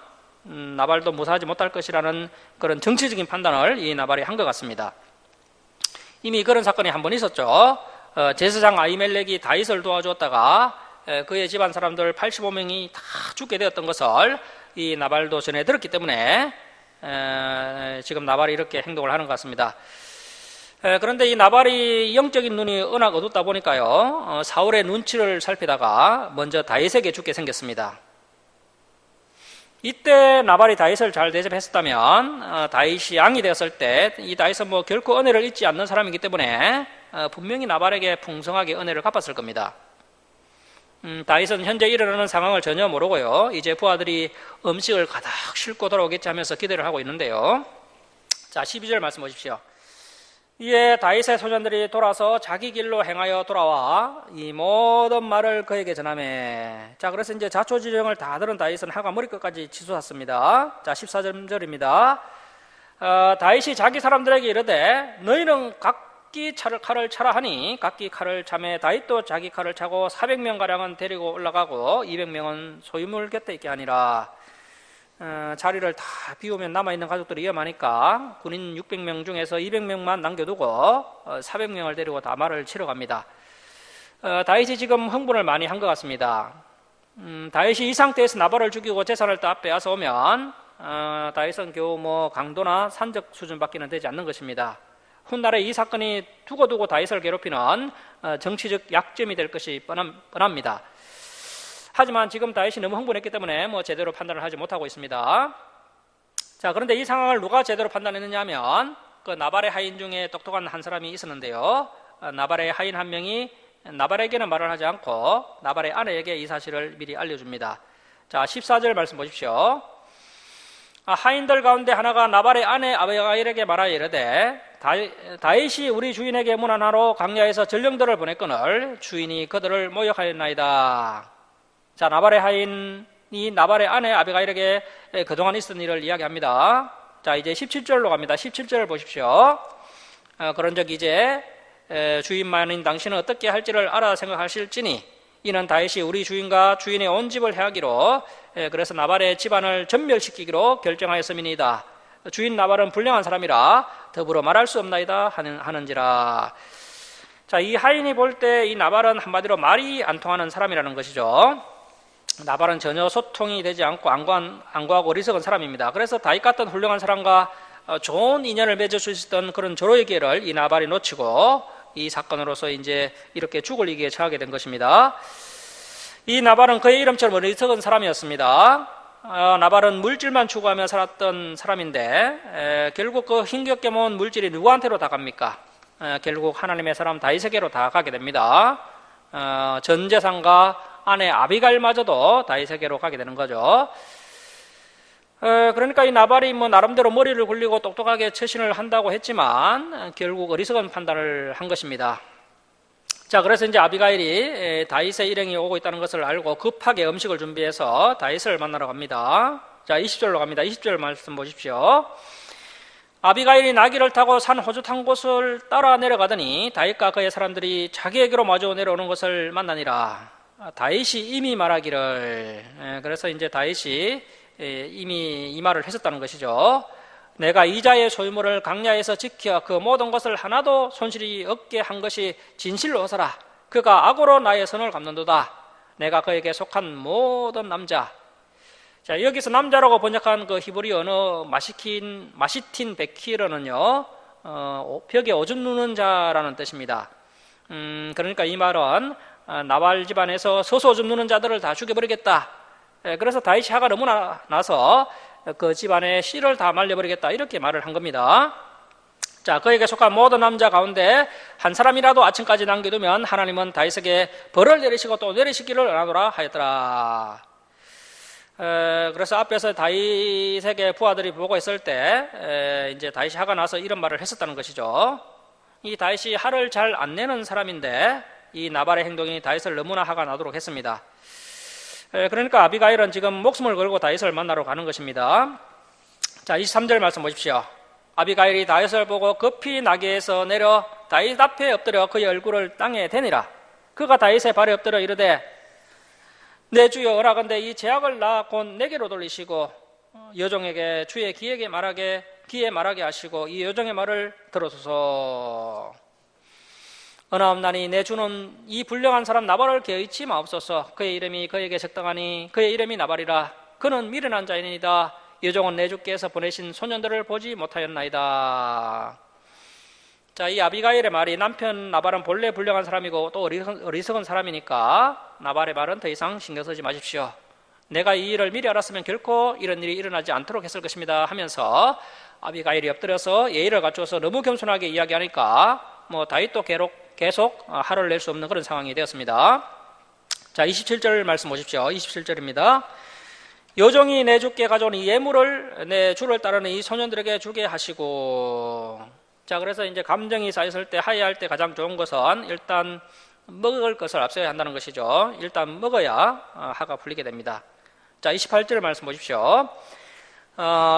나발도 무사하지 못할 것이라는 그런 정치적인 판단을 이 나발이 한 것 같습니다. 이미 그런 사건이 한 번 있었죠. 제사장 아히멜렉이 다윗을 도와주었다가 그의 집안 사람들 85명이 다 죽게 되었던 것을 이 나발도 전해 들었기 때문에 지금 나발이 이렇게 행동을 하는 것 같습니다. 그런데 이 나발이 영적인 눈이 워낙 어둡다 보니까요, 사울의 눈치를 살피다가 먼저 다윗에게 죽게 생겼습니다. 이때 나발이 다윗을 잘 대접했었다면 다윗이 왕이 되었을 때 이 다윗은 결코 은혜를 잊지 않는 사람이기 때문에 분명히 나발에게 풍성하게 은혜를 갚았을 겁니다. 다윗은 현재 일어나는 상황을 전혀 모르고요, 이제 부하들이 음식을 가득 싣고 돌아오겠지 하면서 기대를 하고 있는데요. 자, 12절 말씀 보십시오. 이에 다윗의 소년들이 돌아서 자기 길로 행하여 돌아와 이 모든 말을 그에게 전하매. 자, 그래서 이제 자초지종을 다 들은 다윗은 하가 머리끝까지 치솟았습니다. 자, 14절입니다. 다윗이 자기 사람들에게 이르되 너희는 각기 칼을 차라 하니 각기 칼을 차매 다윗도 자기 칼을 차고 400명가량은 데리고 올라가고 200명은 소유물 곁에 있게 하니라. 자리를 다 비우면 남아있는 가족들이 위험하니까 군인 600명 중에서 200명만 남겨두고 400명을 데리고 다 말을 치러 갑니다. 다윗이 지금 흥분을 많이 한 것 같습니다. 다윗이 이 상태에서 나발을 죽이고 재산을 다 빼앗아 오면 다윗은 겨우 뭐 강도나 산적 수준밖에는 되지 않는 것입니다. 훗날에 이 사건이 두고두고 다윗을 괴롭히는 정치적 약점이 될 것이 뻔합니다. 하지만 지금 다윗이 너무 흥분했기 때문에 뭐 제대로 판단을 하지 못하고 있습니다. 자, 그런데 이 상황을 누가 제대로 판단했느냐 하면 그 나발의 하인 중에 똑똑한 한 사람이 있었는데요. 나발의 하인 한 명이 나발에게는 말을 하지 않고 나발의 아내에게 이 사실을 미리 알려줍니다. 자, 14절 말씀 보십시오. 하인들 가운데 하나가 나발의 아내 아비가일에게 말하여 이르되 다윗이 우리 주인에게 문안하러 광야에서 전령들을 보냈거늘 주인이 그들을 모욕하였나이다. 자, 나발의 하인이 나발의 아내 아비가일에게 그동안 있었던 일을 이야기합니다. 자, 이제 17절로 갑니다. 17절을 보십시오. 그런즉 이제 주인만인 당신은 어떻게 할지를 알아 생각하실지니 이는 다윗이 우리 주인과 주인의 온 집을 해하기로 그래서 나발의 집안을 전멸시키기로 결정하였음이니이다. 주인 나발은 불량한 사람이라 더불어 말할 수 없나이다 하는지라. 자, 이 하인이 볼 때 이 나발은 한마디로 말이 안 통하는 사람이라는 것이죠. 나발은 전혀 소통이 되지 않고 안고하고 어리석은 사람입니다. 그래서 다윗 같은 훌륭한 사람과 좋은 인연을 맺을 수 있었던 그런 조로의 기회를 이 나발이 놓치고 이 사건으로서 이제 이렇게 죽을 위기에 처하게 된 것입니다. 이 나발은 그의 이름처럼 어리석은 사람이었습니다. 나발은 물질만 추구하며 살았던 사람인데 결국 그 힘겹게 모은 물질이 누구한테로 다 갑니까? 결국 하나님의 사람 다윗에게로 다 가게 됩니다. 전 재산과 아내 아비가일마저도 다윗에게로 가게 되는 거죠. 그러니까 이 나발이 뭐 나름대로 머리를 굴리고 똑똑하게 처신을 한다고 했지만 결국 어리석은 판단을 한 것입니다. 자, 그래서 이제 아비가일이 다윗의 일행이 오고 있다는 것을 알고 급하게 음식을 준비해서 다윗을 만나러 갑니다. 자, 20절로 갑니다. 20절 말씀 보십시오. 아비가일이 나귀를 타고 산 호젓한 곳을 따라 내려가더니 다윗과 그의 사람들이 자기에게로 마주 내려오는 것을 만나니라. 다윗이 이미 말하기를, 그래서 이제 다윗이 이미 이 말을 했었다는 것이죠. 내가 이자의 소유물을 광야에서 지켜 그 모든 것을 하나도 손실이 없게 한 것이 진실로 허사라. 그가 악으로 나의 선을 갚는도다. 내가 그에게 속한 모든 남자. 자, 여기서 남자라고 번역한 그 히브리 언어 마시틴 베키르는요, 벽에 오줌 누는 자라는 뜻입니다. 그러니까 이 말은 나발 집안에서 서서 오줌 누는 자들을 다 죽여버리겠다. 그래서 다윗이 화가 너무 나서 그 집안에 씨를 다 말려버리겠다, 이렇게 말을 한 겁니다. 자, 그에게 속한 모든 남자 가운데 한 사람이라도 아침까지 남겨두면 하나님은 다윗에게 벌을 내리시고 또 내리시기를 원하노라 하였더라. 그래서 앞에서 다윗에게 부하들이 보고 있을 때 이제 다윗이 화가 나서 이런 말을 했었다는 것이죠. 이 다윗이 화를 잘 안 내는 사람인데 이 나발의 행동이 다윗을 너무나 화가 나도록 했습니다. 그러니까 아비가일은 지금 목숨을 걸고 다윗을 만나러 가는 것입니다. 자, 23절 말씀 보십시오. 아비가일이 다윗을 보고 급히 나귀에서 내려 다윗 앞에 엎드려 그의 얼굴을 땅에 대니라. 그가 다윗의 발에 엎드려 이르되 내 주여 어라건대 이 제약을 나 곧 내게로 돌리시고 여종에게 주의 귀에 말하게 하시고 이 여종의 말을 들어소서. 언하옵나니 내 주는 이 불량한 사람 나발을 개의치 마옵소서. 그의 이름이 그에게 적당하니 그의 이름이 나발이라. 그는 미련한 자이니이다. 여종은 내 주께서 보내신 소년들을 보지 못하였나이다. 자, 이 아비가일의 말이 남편 나발은 본래 불량한 사람이고 또 어리석은 사람이니까 나발의 말은 더 이상 신경 쓰지 마십시오. 내가 이 일을 미리 알았으면 결코 이런 일이 일어나지 않도록 했을 것입니다 하면서 아비가일이 엎드려서 예의를 갖추어서 너무 겸손하게 이야기하니까 뭐 다윗도 계속 화를 낼 수 없는 그런 상황이 되었습니다. 자, 27절 말씀 보십시오. 27절입니다. 여종이 내 주께 가져온 이 예물을 내 주를 따르는 이 소년들에게 주게 하시고. 자, 그래서 이제 감정이 쌓였을 때 하야할 때 가장 좋은 것은 일단 먹을 것을 앞서야 한다는 것이죠. 일단 먹어야 화가 풀리게 됩니다. 자, 28절 말씀 보십시오.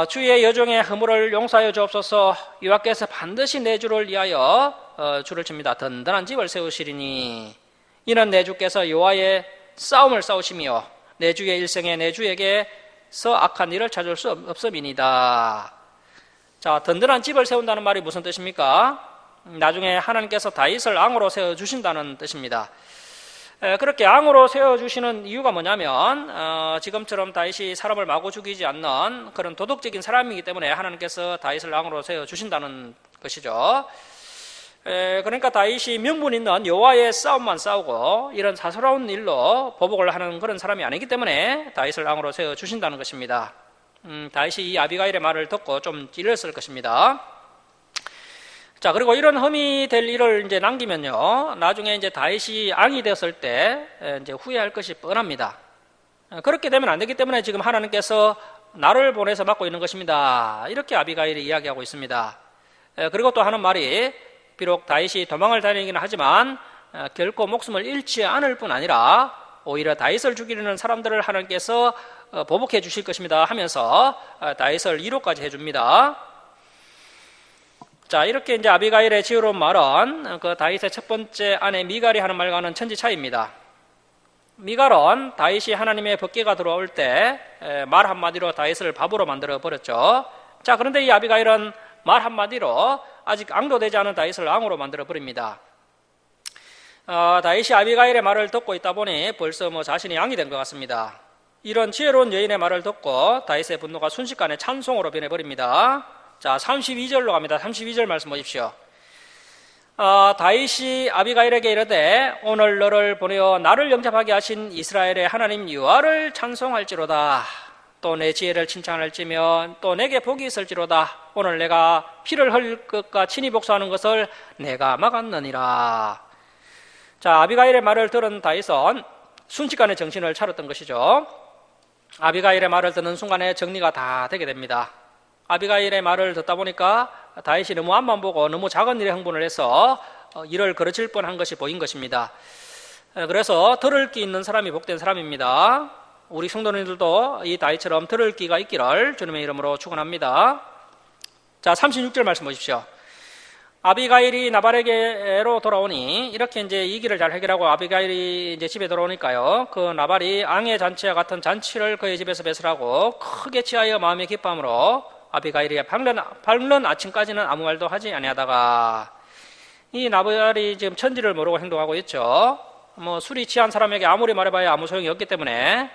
주의 여종의 허물을 용서하여 주옵소서. 여호와께서 반드시 내 주를 위하여 주를 칩니다. 든든한 집을 세우시리니 이는 내 주께서 여호와의 싸움을 싸우시며 내 주의 일생에 내 주에게서 악한 일을 찾을 수 없음이니이다. 자, 든든한 집을 세운다는 말이 무슨 뜻입니까? 나중에 하나님께서 다윗을 왕으로 세워주신다는 뜻입니다. 그렇게 앙으로 세워주시는 이유가 뭐냐면 지금처럼 다윗이 사람을 마구 죽이지 않는 그런 도덕적인 사람이기 때문에 하나님께서 다윗을 앙으로 세워주신다는 것이죠. 그러니까 다윗이 명분 있는 여호와의 싸움만 싸우고 이런 사소로운 일로 보복을 하는 그런 사람이 아니기 때문에 다윗을 앙으로 세워주신다는 것입니다. 다윗이 이 아비가일의 말을 듣고 좀 찔렸을 것입니다. 자, 그리고 이런 흠이 될 일을 이제 남기면요, 나중에 이제 다윗이 앙이 되었을 때 이제 후회할 것이 뻔합니다. 그렇게 되면 안 되기 때문에 지금 하나님께서 나를 보내서 맡고 있는 것입니다. 이렇게 아비가일이 이야기하고 있습니다. 그리고 또 하는 말이 비록 다윗이 도망을 다니기는 하지만 결코 목숨을 잃지 않을 뿐 아니라 오히려 다윗을 죽이려는 사람들을 하나님께서 보복해 주실 것입니다 하면서 다윗을 위로까지 해줍니다. 자, 이렇게 이제 아비가일의 지혜로운 말은 그 다윗의 첫 번째 아내 미갈이 하는 말과는 천지 차이입니다. 미갈은 다윗이 하나님의 법궤가 들어올 때 말 한마디로 다윗을 바보로 만들어 버렸죠. 자, 그런데 이 아비가일은 말 한마디로 아직 앙도 되지 않은 다윗을 앙으로 만들어 버립니다. 다윗이 아비가일의 말을 듣고 있다 보니 벌써 자신이 앙이 된 것 같습니다. 이런 지혜로운 여인의 말을 듣고 다윗의 분노가 순식간에 찬송으로 변해버립니다. 자, 32절로 갑니다. 32절 말씀 보십시오. 다윗이 아비가일에게 이르되 오늘 너를 보내어 나를 영접하게 하신 이스라엘의 하나님 여호와를 찬송할지로다. 또 내 지혜를 칭찬할지며 또 내게 복이 있을지로다. 오늘 내가 피를 흘릴 것과 친히 복수하는 것을 내가 막았느니라. 자, 아비가일의 말을 들은 다윗은 순식간에 정신을 차렸던 것이죠. 아비가일의 말을 듣는 순간에 정리가 다 되게 됩니다. 아비가일의 말을 듣다 보니까 다윗이 너무 앞만 보고 너무 작은 일에 흥분을 해서 일을 그르칠 뻔한 것이 보인 것입니다. 그래서 들을 귀 있는 사람이 복된 사람입니다. 우리 성도님들도 이 다윗처럼 들을 귀가 있기를 주님의 이름으로 축원합니다. 자, 36절 말씀 보십시오. 아비가일이 나발에게로 돌아오니 이렇게 이제 이 길을 잘 해결하고 아비가일이 이제 집에 돌아오니까요, 그 나발이 앙의 잔치와 같은 잔치를 그의 집에서 배설하고 크게 취하여 마음의 기쁨으로 아비가일이 밝는 아침까지는 아무 말도 하지 아니하다가, 이 나발이 지금 천지를 모르고 행동하고 있죠. 술이 취한 사람에게 아무리 말해봐야 아무 소용이 없기 때문에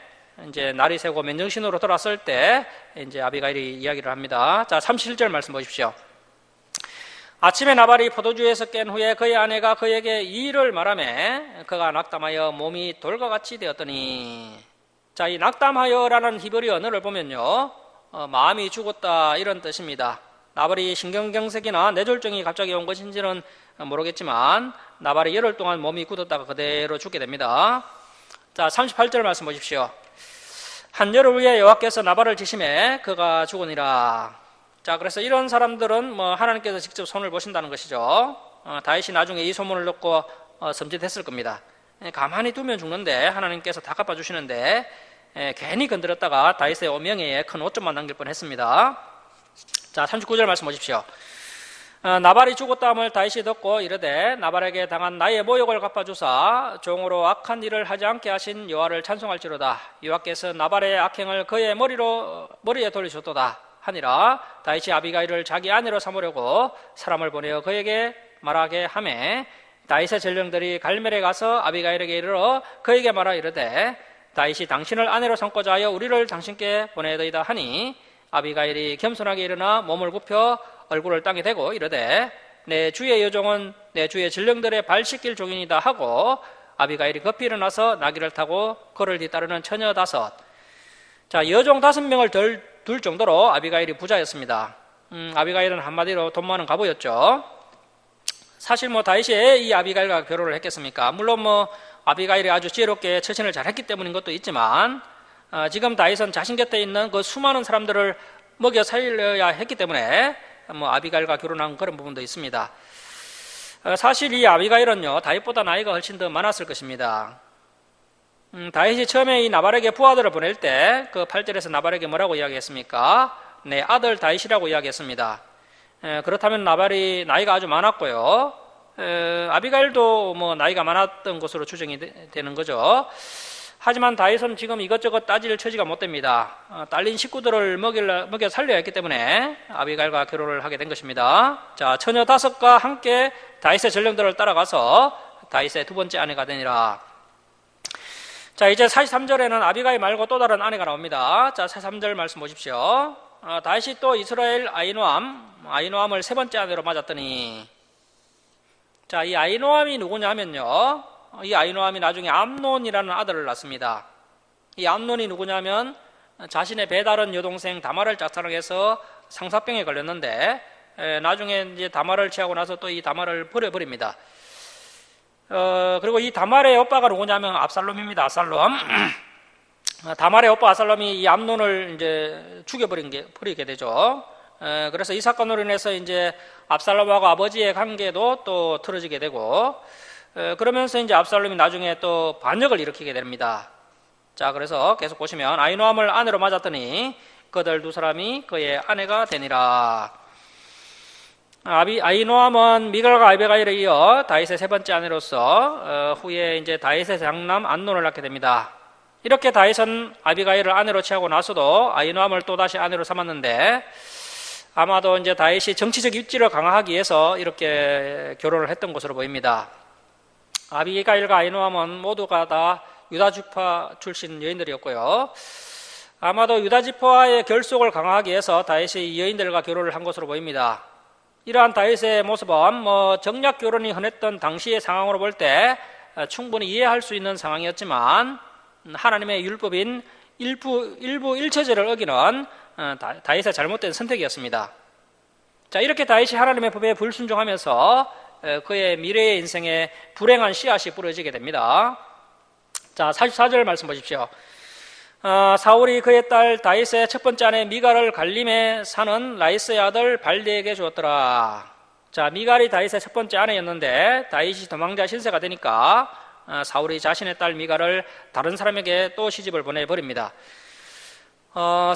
이제 날이 새고 맨정신으로 돌아설 때 이제 아비가일이 이야기를 합니다. 자, 37절 말씀 보십시오. 아침에 나발이 포도주에서 깬 후에 그의 아내가 그에게 이 일을 말하매 그가 낙담하여 몸이 돌과 같이 되었더니, 자, 이 낙담하여라는 히브리 언어를 보면요, 마음이 죽었다 이런 뜻입니다. 나발이 신경경색이나 뇌졸중이 갑자기 온 것인지는 모르겠지만 나발이 열흘 동안 몸이 굳었다가 그대로 죽게 됩니다. 자, 38절 말씀 보십시오. 한여름 후에 여호와께서 나발을 지심해 그가 죽으니라. 자, 그래서 이런 사람들은 하나님께서 직접 손을 보신다는 것이죠. 다윗이 나중에 이 소문을 듣고 섬찟했을 겁니다. 가만히 두면 죽는데 하나님께서 다 갚아주시는데 괜히 건드렸다가 다윗의 오명에 큰 오점만 남길 뻔했습니다. 자, 39절 말씀 보십시오. 나발이 죽었다함을 다윗이 듣고 이르되 나발에게 당한 나의 모욕을 갚아주사 종으로 악한 일을 하지 않게 하신 여호와를 찬송할지로다. 여호와께서 나발의 악행을 그의 머리에 돌리셨도다 하니라. 다윗이 아비가일을 자기 아내로 삼으려고 사람을 보내어 그에게 말하게 하매 다윗의 전령들이 갈멜에 가서 아비가일에게 이르러 그에게 말하 이르되 다윗이 당신을 아내로 삼고자 하여 우리를 당신께 보내더이다 하니, 아비가일이 겸손하게 일어나 몸을 굽혀 얼굴을 땅에 대고 이르되 내 주의 여종은 내 주의 전령들의 발 씻길 종이다 하고, 아비가일이 급히 일어나서 나귀를 타고 그를 뒤따르는 처녀 5, 자, 여종 5명을 둘 정도로 아비가일이 부자였습니다. 아비가일은 한마디로 돈 많은 가부였죠. 사실 다윗이 이 아비가일과 결혼을 했겠습니까? 물론 아비가일이 아주 지혜롭게 처신을 잘했기 때문인 것도 있지만, 지금 다윗은 자신 곁에 있는 그 수많은 사람들을 먹여 살려야 했기 때문에 아비가일과 결혼한 그런 부분도 있습니다. 사실 이 아비가일은요, 다윗보다 나이가 훨씬 더 많았을 것입니다. 다윗이 처음에 이 나발에게 부하들을 보낼 때 그 8절에서 나발에게 뭐라고 이야기했습니까? 내 아들 다윗이라고 이야기했습니다. 그렇다면 나발이 나이가 아주 많았고요, 아비가일도 나이가 많았던 것으로 추정이 되는 거죠. 하지만 다윗은 지금 이것저것 따질 처지가 못 됩니다. 딸린 식구들을 먹여 살려야 했기 때문에 아비가일과 결혼을 하게 된 것입니다. 자, 처녀 5과 함께 다윗의 전령들을 따라가서 다윗의 두 번째 아내가 되니라. 자, 이제 43절에는 아비가일 말고 또 다른 아내가 나옵니다. 자, 43절 말씀 보십시오. 다시 또 이스라엘 아히노암을 세 번째 아내로 맞았더니, 자, 이 아히노암이 누구냐면요, 이 아히노암이 나중에 암논이라는 아들을 낳습니다. 이 암논이 누구냐면 자신의 배다른 여동생 다말을 짝사랑해서 상사병에 걸렸는데, 나중에 이제 다말을 취하고 나서 또 이 다말을 버려버립니다. 그리고 이 다말의 오빠가 누구냐면 압살롬입니다. 압살롬. 다말의 오빠 압살롬이 이 암논을 이제 버리게 되죠. 그래서 이 사건으로 인해서 이제 압살롬하고 아버지의 관계도 또 틀어지게 되고, 그러면서 이제 압살롬이 나중에 또 반역을 일으키게 됩니다. 자, 그래서 계속 보시면 아히노암을 아내로 맞았더니 그들 두 사람이 그의 아내가 되니라. 아히노암은 미갈과 아비가일에 이어 다윗의 세 번째 아내로서 후에 이제 다윗의 장남 암논을 낳게 됩니다. 이렇게 다윗은 아비가일을 아내로 취하고 나서도 아히노암을 또 다시 아내로 삼았는데, 아마도 이제 다윗이 정치적 입지를 강화하기 위해서 이렇게 결혼을 했던 것으로 보입니다. 아비가일과 아히노암은 모두가 다 유다 지파 출신 여인들이었고요. 아마도 유다 지파와의 결속을 강화하기 위해서 다윗이 이 여인들과 결혼을 한 것으로 보입니다. 이러한 다윗의 모습은 정략 결혼이 흔했던 당시의 상황으로 볼 때 충분히 이해할 수 있는 상황이었지만, 하나님의 율법인 일부 일처제를 어기는 다윗의 잘못된 선택이었습니다. 자, 이렇게 다윗이 하나님의 법에 불순종하면서 그의 미래의 인생에 불행한 씨앗이 뿌려지게 됩니다. 자, 44절 말씀 보십시오. 사울이 그의 딸 다윗의 첫 번째 아내 미갈을 갈림에 사는 라이스의 아들 발디에게 주었더라. 자, 미갈이 다윗의 첫 번째 아내였는데 다윗이 도망자 신세가 되니까 사울이 자신의 딸 미갈을 다른 사람에게 또 시집을 보내버립니다.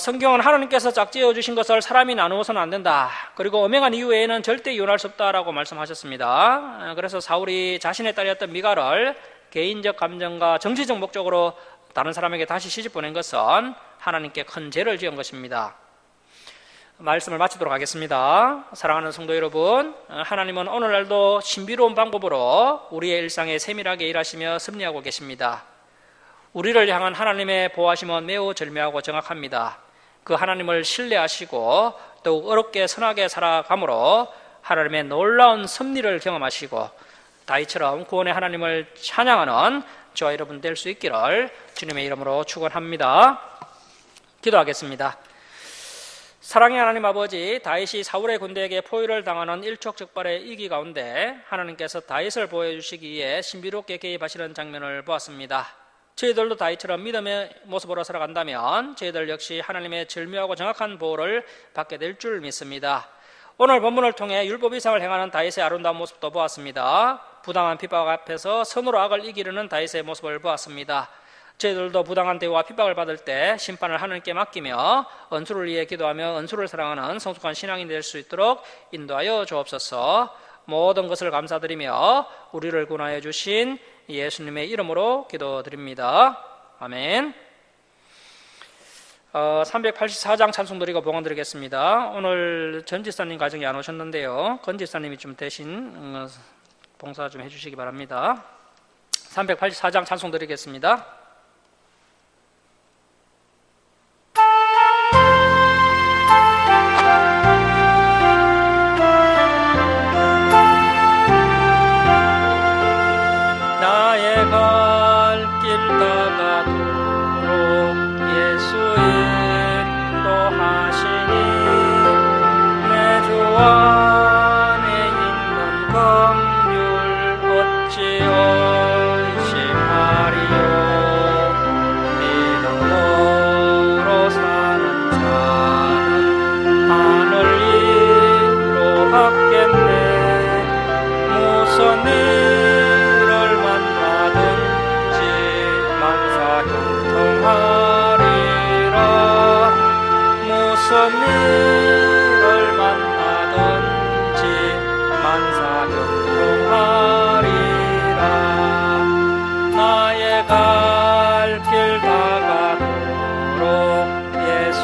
성경은 하나님께서 짝지어 주신 것을 사람이 나누어서는 안 된다. 그리고 엄행한 이후에는 절대 이혼할 수 없다라고 말씀하셨습니다. 그래서 사울이 자신의 딸이었던 미갈을 개인적 감정과 정치적 목적으로 다른 사람에게 다시 시집 보낸 것은 하나님께 큰 죄를 지은 것입니다. 말씀을 마치도록 하겠습니다. 사랑하는 성도 여러분, 하나님은 오늘날도 신비로운 방법으로 우리의 일상에 세밀하게 일하시며 섭리하고 계십니다. 우리를 향한 하나님의 보호하심은 매우 절묘하고 정확합니다. 그 하나님을 신뢰하시고 더욱 어렵게 선하게 살아감으로 하나님의 놀라운 섭리를 경험하시고 다윗처럼 구원의 하나님을 찬양하는 저와 여러분 될 수 있기를 주님의 이름으로 축원합니다. 기도하겠습니다. 사랑의 하나님 아버지, 다윗이 사울의 군대에게 포위를 당하는 일촉즉발의 위기 가운데 하나님께서 다윗을 보호해 주시기 위해 신비롭게 개입하시는 장면을 보았습니다. 저희들도 다윗처럼 믿음의 모습으로 살아간다면 저희들 역시 하나님의 절묘하고 정확한 보호를 받게 될 줄 믿습니다. 오늘 본문을 통해 율법 이상을 행하는 다윗의 아름다운 모습도 보았습니다. 부당한 핍박 앞에서 선으로 악을 이기려는 다윗의 모습을 보았습니다. 저희들도 부당한 대우와 핍박을 받을 때 심판을 하나님께 맡기며 은수를 위해 기도하며 은수를 사랑하는 성숙한 신앙이 될 수 있도록 인도하여 주옵소서. 모든 것을 감사드리며 우리를 구원하여 주신 예수님의 이름으로 기도드립니다. 아멘. 384장 찬송 드리고 봉헌 드리겠습니다. 오늘 전 지사님 가정에 안 오셨는데요, 건 지사님이 좀 대신 봉사 좀 해주시기 바랍니다. 384장 찬송 드리겠습니다. 나의 갈 길 다가도록 예수 인도하시니 내 주 안에 있는 긍휼 어찌 의심하리요. 믿음으로 사는 자는 하늘 위로 받겠네. 무슨 일을 만나든지 만사 형통하리라. 무슨 일을 만나든지 만사 형통하리라. 나의 갈 길 다가도록 예수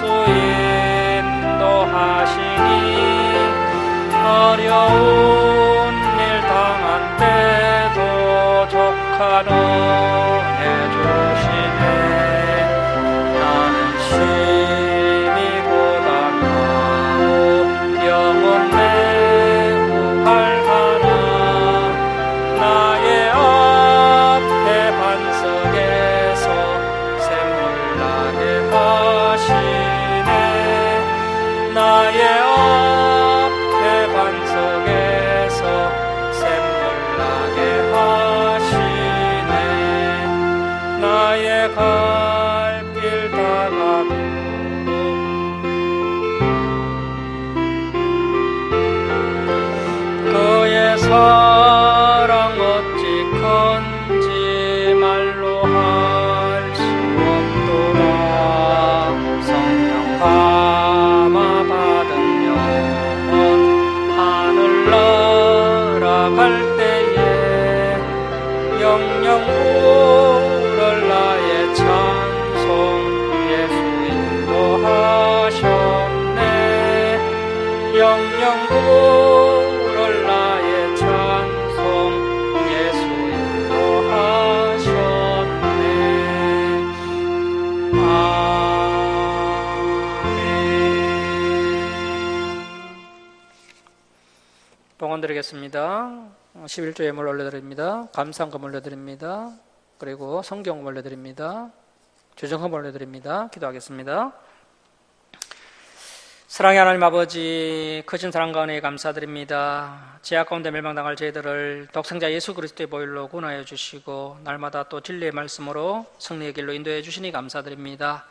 인도하시니 어려운 일 당한 때도 족한 은혜 주시니 사랑 어찌 큰지 말로 할 수 없도다. 성령 감화 받은 영혼 하늘나라 갈 때에 영영 울을 나의 찬송 예수 인도하셨네. 영영 울을 나의 찬송 예수 인도하셨네. 아멘. 봉헌드리겠습니다. 11조 예물 올려드립니다. 감사한금 올려드립니다. 그리고 성경 올려드립니다. 주정금 올려드립니다. 기도하겠습니다. 사랑의 하나님 아버지, 크신 사랑과 은혜에 감사드립니다. 죄악 가운데 멸망당할 저희들을 독생자 예수 그리스도의 보혈로 구원하여 주시고 날마다 또 진리의 말씀으로 승리의 길로 인도해 주시니 감사드립니다.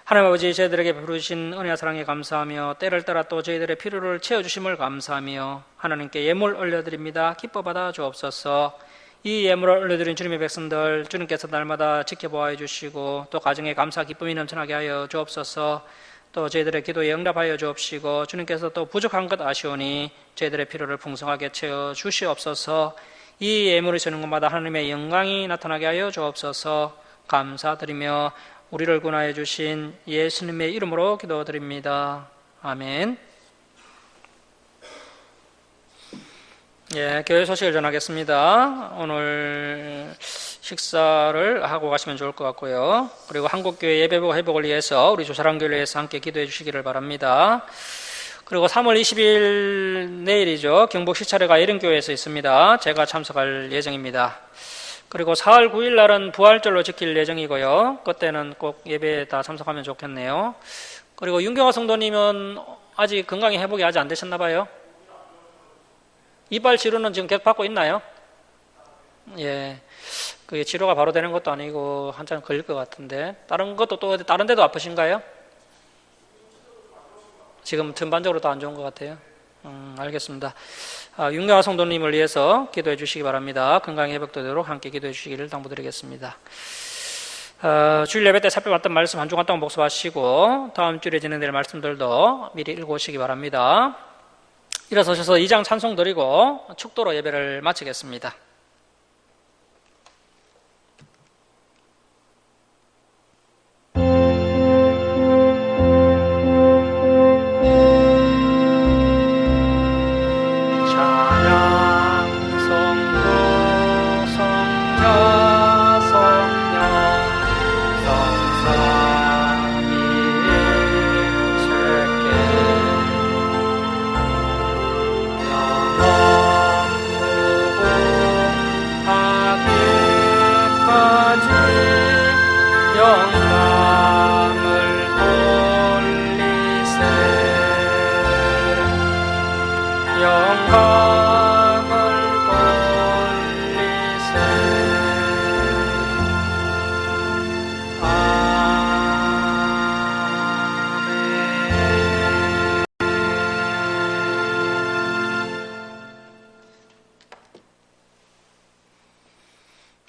하나님 아버지, 저희들에게 베푸신 은혜와 사랑에 감사하며 때를 따라 또 저희들의 필요를 채워주심을 감사하며 하나님께 예물 올려드립니다. 기뻐 받아 주옵소서. 이 예물을 올려드린 주님의 백성들 주님께서 날마다 지켜보아 주시고 또 가정에 감사 기쁨이 넘쳐나게 하여 주옵소서. 또 저희들의 기도에 응답하여 주옵시고 주님께서 또 부족한 것 아시오니 저희들의 필요를 풍성하게 채워 주시옵소서. 이 예물을 주는 것마다 하나님의 영광이 나타나게 하여 주옵소서. 감사드리며 우리를 구원하여 주신 예수님의 이름으로 기도드립니다. 아멘. 예, 교회 소식을 전하겠습니다. 오늘 식사를 하고 가시면 좋을 것 같고요. 그리고 한국교회 예배복 회복을 위해서 우리 조사랑교회에서 함께 기도해 주시기를 바랍니다. 그리고 3월 20일 내일이죠. 경북 시차례가 예령교회에서 있습니다. 제가 참석할 예정입니다. 그리고 4월 9일 날은 부활절로 지킬 예정이고요. 그때는 꼭 예배에 다 참석하면 좋겠네요. 그리고 윤경화 성도님은 아직 건강이 회복이 아직 안 되셨나 봐요. 이빨 치료는 지금 계속 받고 있나요? 예. 그게 치료가 바로 되는 것도 아니고 한참 걸릴 것 같은데 다른 것도 또 다른 데도 아프신가요? 지금 전반적으로 다 안 좋은 것 같아요. 알겠습니다. 윤경화 성도님을 위해서 기도해 주시기 바랍니다. 건강 회복되도록 함께 기도해 주시기를 당부드리겠습니다. 주일 예배 때 살펴봤던 말씀 한 주간 동안 복습하시고 다음 주일에 진행될 말씀들도 미리 읽어오시기 바랍니다. 일어서셔서 2장 찬송 드리고 축도로 예배를 마치겠습니다.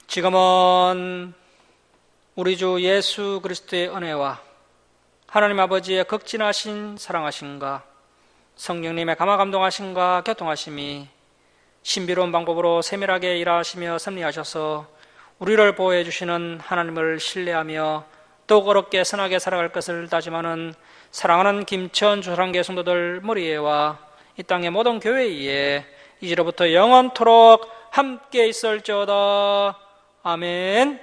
지금은 우리 주 예수 그리스도의 은혜와 하나님 아버지의 극진하신 사랑하심과 성령님의 감화 감동하심과 교통하심이 신비로운 방법으로 세밀하게 일하시며 섭리하셔서 우리를 보호해 주시는 하나님을 신뢰하며 더욱 어렵게 선하게 살아갈 것을 다짐하는 사랑하는 김천 조사랑교회 성도들 머리에와 이 땅의 모든 교회에 이제로부터 영원토록 함께 있을지어다. 아멘.